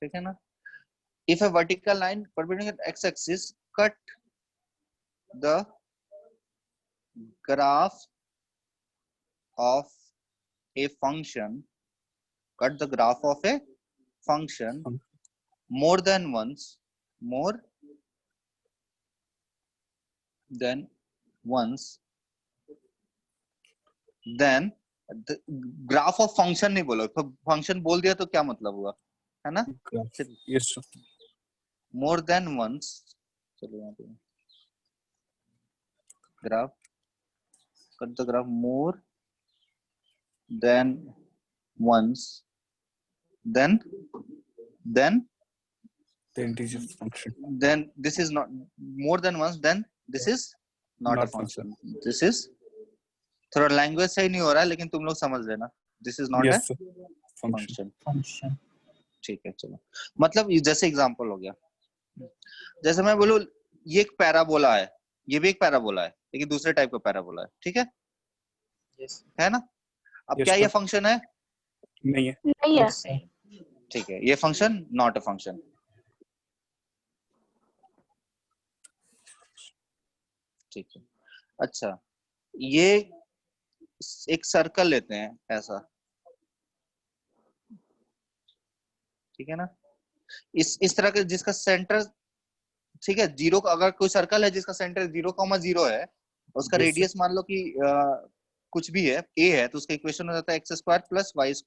ठीक है ना। If a vertical line perpendicular to x axis cut the graph of a function more than once, then the graph of function नहीं बोलो, तो फंक्शन बोल दिया तो क्या मतलब हुआ, है ना? Yes sir. more than once, चलो यहाँ पे graph, cut the graph more than once, then this is not more than once, then this is not a function. This is थोड़ा लैंग्वेज सही नहीं हो रहा है, लेकिन तुम लोग समझ लेना। This is not yes A sir function function. ठीक है चलो, मतलब जैसे एग्जांपल हो गया, जैसे मैं बोलूं ये एक पैराबोला है, ये भी एक पैराबोला है लेकिन दूसरे टाइप का पैराबोला है, ठीक है yes है ना। अब yes क्या ये sir फंक्शन है? नहीं है नहीं है। yes ठीक है, ये फंक्शन नॉट अ फंक्शन। ठीक है, अच्छा ये एक सर्कल लेते हैं ऐसा, ठीक है ना, इस तरह के जिसका सेंटर, ठीक है, जीरो का, अगर कोई सर्कल है जिसका सेंटर 0,0 है, उसका Yes, रेडियस मान लो कि कुछ भी है, a है, तो उसका इक्वेशन हो जाता है x² + y² =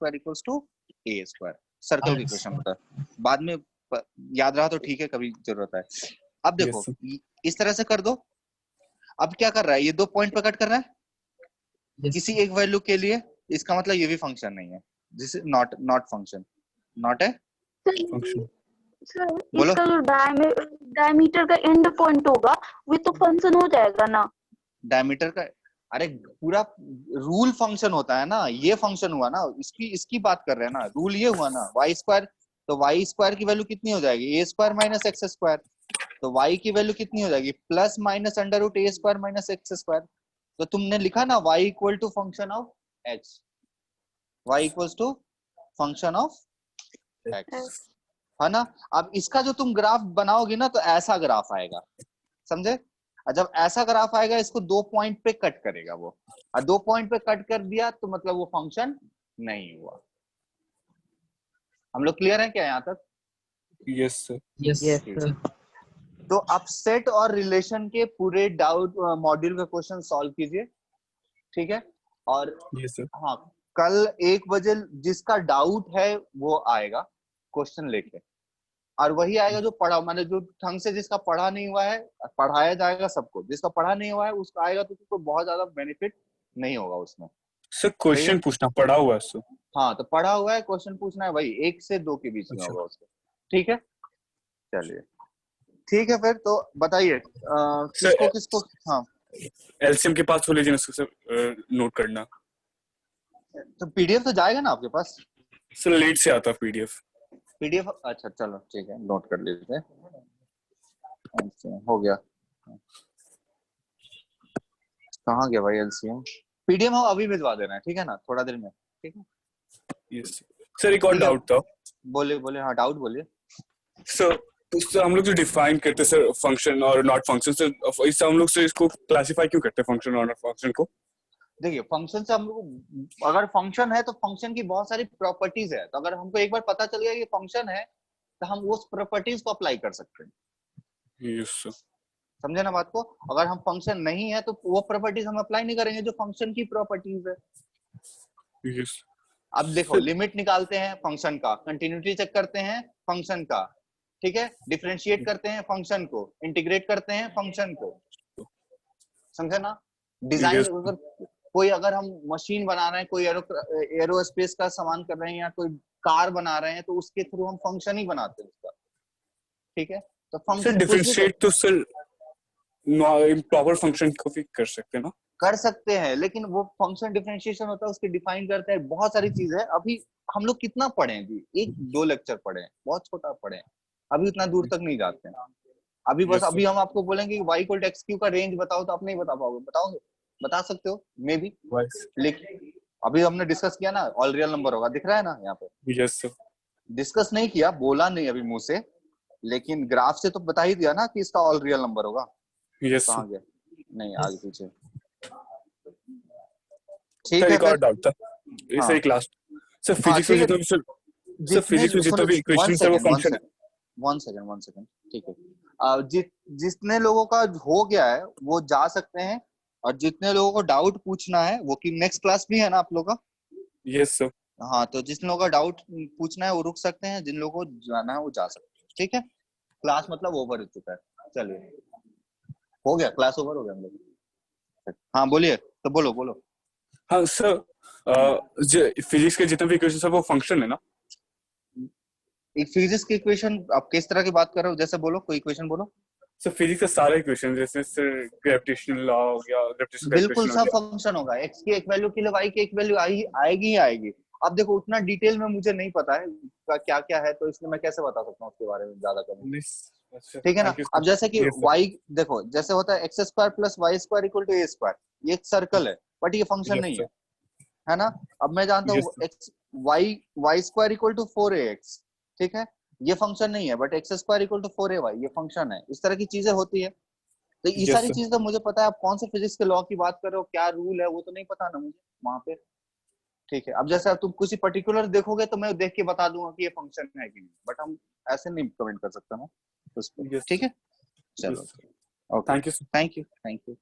a²। सर्कल का इक्वेशन होता है, बाद में याद रहा तो ठीक है, कभी जरूरत है। अब देखो Yes, sir. इस तरह से कर दो। अब क्या कर रहा है, ये 2 पॉइंट पे कट कर रहा है yes किसी एक वैल्यू के लिए, इसका मतलब ये भी फंक्शन नहीं है, this is not function, not है function सर बोलो। इसका जो डायमीटर का एंड पॉइंट होगा वो तो फंक्शन हो जाएगा ना। डायमीटर का, अरे पूरा रूल फंक्शन होता है ना, ये फंक्शन हुआ ना, इसकी बात कर रहे हैं ना, रूल ये हुआ ना, y², तो y² की वैल्यू कितनी हो जाएगी, a² - x², तो y की वैल्यू कितनी हो जाएगी, +- (a²-x²) तो तुमने लिखा ना y = function of x, y = function of x, है ना। अब इसका जो तुम ग्राफ बनाओगे ना तो ऐसा ग्राफ आएगा, समझे। और जब ऐसा ग्राफ आएगा इसको 2 पॉइंट पे कट करेगा वो, और 2 पॉइंट पे कट कर दिया तो मतलब वो फंक्शन नहीं हुआ। हम लोग क्लियर हैं क्या यहाँ तक? yes sir yes sir. तो आप सेट और रिलेशन के पूरे डाउट मॉड्यूल का क्वेश्चन सॉल्व कीजिए, ठीक है। और yes sir हाँ, कल 1 बजे जिसका डाउट है वो आएगा क्वेश्चन लेके, और वही आएगा जो पढ़ा, मैंने जो ढंग से जिसका पढ़ा नहीं हुआ है पढ़ाया जाएगा सबको, जिसका पढ़ा नहीं हुआ है उसका आएगा तो उसको बहुत ज्यादा बेनिफिट नहीं होगा उसमें। सर क्वेश्चन पूछना पड़ा हुआ है सर। हाँ तो पढ़ा हुआ है, क्वेश्चन पूछना है, वही 1 से 2 के बीच में अच्छा। होगा उसका, ठीक है। चलिए ठीक है, फिर तो बताइए किसको किसको, हाँ एलसीएम के पास हो लीजिए उसको सर, नोट करना। तो पीडीएफ तो जाएगा ना आपके पास? सर लेट से आता पीडीएफ। अच्छा चलो ठीक है, नोट कर लीजिए। अच्छा हो गया, कहाँ गया भाई एलसीएम? पीडीएफ हम अभी भिजवा दे रहे हैं, ठीक है ना, थोड़ा देर में, ठीक है। यस सर, एक और ठीक है। डाउट था। बोले हाँ, डाउट बोलिए। सर तो हम लोग जो डिफाइन करते हैं sir function or not function, sir इससे हम लोग से इसको क्लासिफाई क्यों करते हैं फंक्शन और नॉट फंक्शन को? देखिए फंक्शन से हम लोग, अगर फंक्शन है तो फंक्शन की बहुत सारी प्रॉपर्टीज है, तो अगर हमको एक बार पता चल गया कि फंक्शन है तो हम उस प्रॉपर्टीज को अप्लाई कर सकते हैं। यस सर, समझे ना बात को। अगर हम फंक्शन नहीं है तो वो प्रॉपर्टीज हम अप्लाई नहीं करेंगे जो फंक्शन की प्रॉपर्टीज है। यस अब देखो लिमिट निकालते हैं फंक्शन का, कंटिन्यूटी चेक करते हैं फंक्शन का, ठीक है, डिफरेंशिएट करते हैं फंक्शन को, इंटीग्रेट करते हैं फंक्शन को, समझे ना। डिजाइन अगर हम मशीन बना रहे हैं, कोई एरोस्पेस का सामान कर रहे हैं या कोई कार बना रहे हैं तो उसके थ्रू हम फंक्शन ही बनाते हैं उसका, ठीक है। तो फंक्शन डिफरेंशिएट तो सर प्रॉपर फंक्शन को भी कर सकते हैं ना? कर सकते हैं, लेकिन वो फंक्शन डिफरेंशिएशन होता है, उसके डिफाइन करते हैं, बहुत सारी चीज है। अभी हम लोग कितना पढ़े हैं जी, 1-2 लेक्चर पढ़े हैं, बहुत छोटा पढ़े हैं, अभी उतना दूर तक नहीं जाते हैं। अभी बस अभी हम आपको बोलेंगे कि y = x का रेंज बताओ तो आप नहीं बता पाओगे, बताओगे? बता सकते हो मे बी, लेकिन अभी हमने डिस्कस किया ना, ऑल रियल नंबर होगा, दिख रहा है ना यहाँ पे। यस सर, डिस्कस नहीं किया, बोला नहीं अभी मुंह से, लेकिन ग्राफ से तो बता ही दिया ना कि इसका ऑल रियल नंबर होगा। यस कहाँ गया? नहीं, आगे पीछे। ठीक है, एक और डाउट था इस एक लास्ट सर, फिजिक्स में जितना भी सर फिजिक्स में जितना भी इक्वेशंस है वो फंक्शन है। वन सेकंड, ठीक है। जितने लोगों का हो गया है वो जा सकते हैं, और जितने लोगों को डाउट पूछना है वो कि नेक्स्ट क्लास भी है ना आप लोगों का? Yes sir. हाँ, तो जिन लोगों का डाउट पूछना है वो रुक सकते हैं, जिन लोगों को जाना है वो जा सकते हैं, ठीक है। क्लास मतलब ओवर हो चुका है, चलिए हो गया, क्लास ओवर हो गया हम लोग। हाँ बोलिए, तो बोलो। हाँ सर, फिजिक्स के जितने भी इक्वेशंस है वो फंक्शन है ना? एक फिजिक्स की इक्वेशन आप किस तरह की बात कर रहे हो, जैसे बोलो, कोई इक्वेशन बोलो। सर फिजिक्स के सारे इक्वेशन जैसे सर ग्रेविटेशनल लॉ हो गया, ग्रेविटेशनल बिल्कुल सब फंक्शन होगा, x की एक वैल्यू के लिए y की एक वैल्यू आएगी ही आएगी। अब देखो उतना डिटेल में मुझे नहीं पता है क्या क्या है, तो इसलिए मैं कैसे बता सकता हूँ उसके बारे में ज्यादा कभी। ठीक है ना। अब जैसे कि y देखो जैसे होता है x square plus y square equal to a square, ये एक सर्कल है बट ये फंक्शन नहीं है ना। अब मैं जानता हूँ x y square equal to 4ax, ठीक है, ये फंक्शन नहीं है but x square equal to 4ay ये फंक्शन है। इस तरह की चीजें होती है, तो ये सारी चीजें तो मुझे पता है। आप कौन से फिजिक्स के लॉ की बात कर रहे हो, क्या रूल है, वो तो नहीं पता ना मुझे वहां पे। ठीक है, अब जैसे तुम किसी पर्टिकुलर देखोगे तो मैं देख के बता दूंगा कि ये फंक्शन है कि नहीं, बट हम ऐसे नहीं कमेंट कर सकते ना उस पर। ठीक है, चलो, ओके, थैंक यू।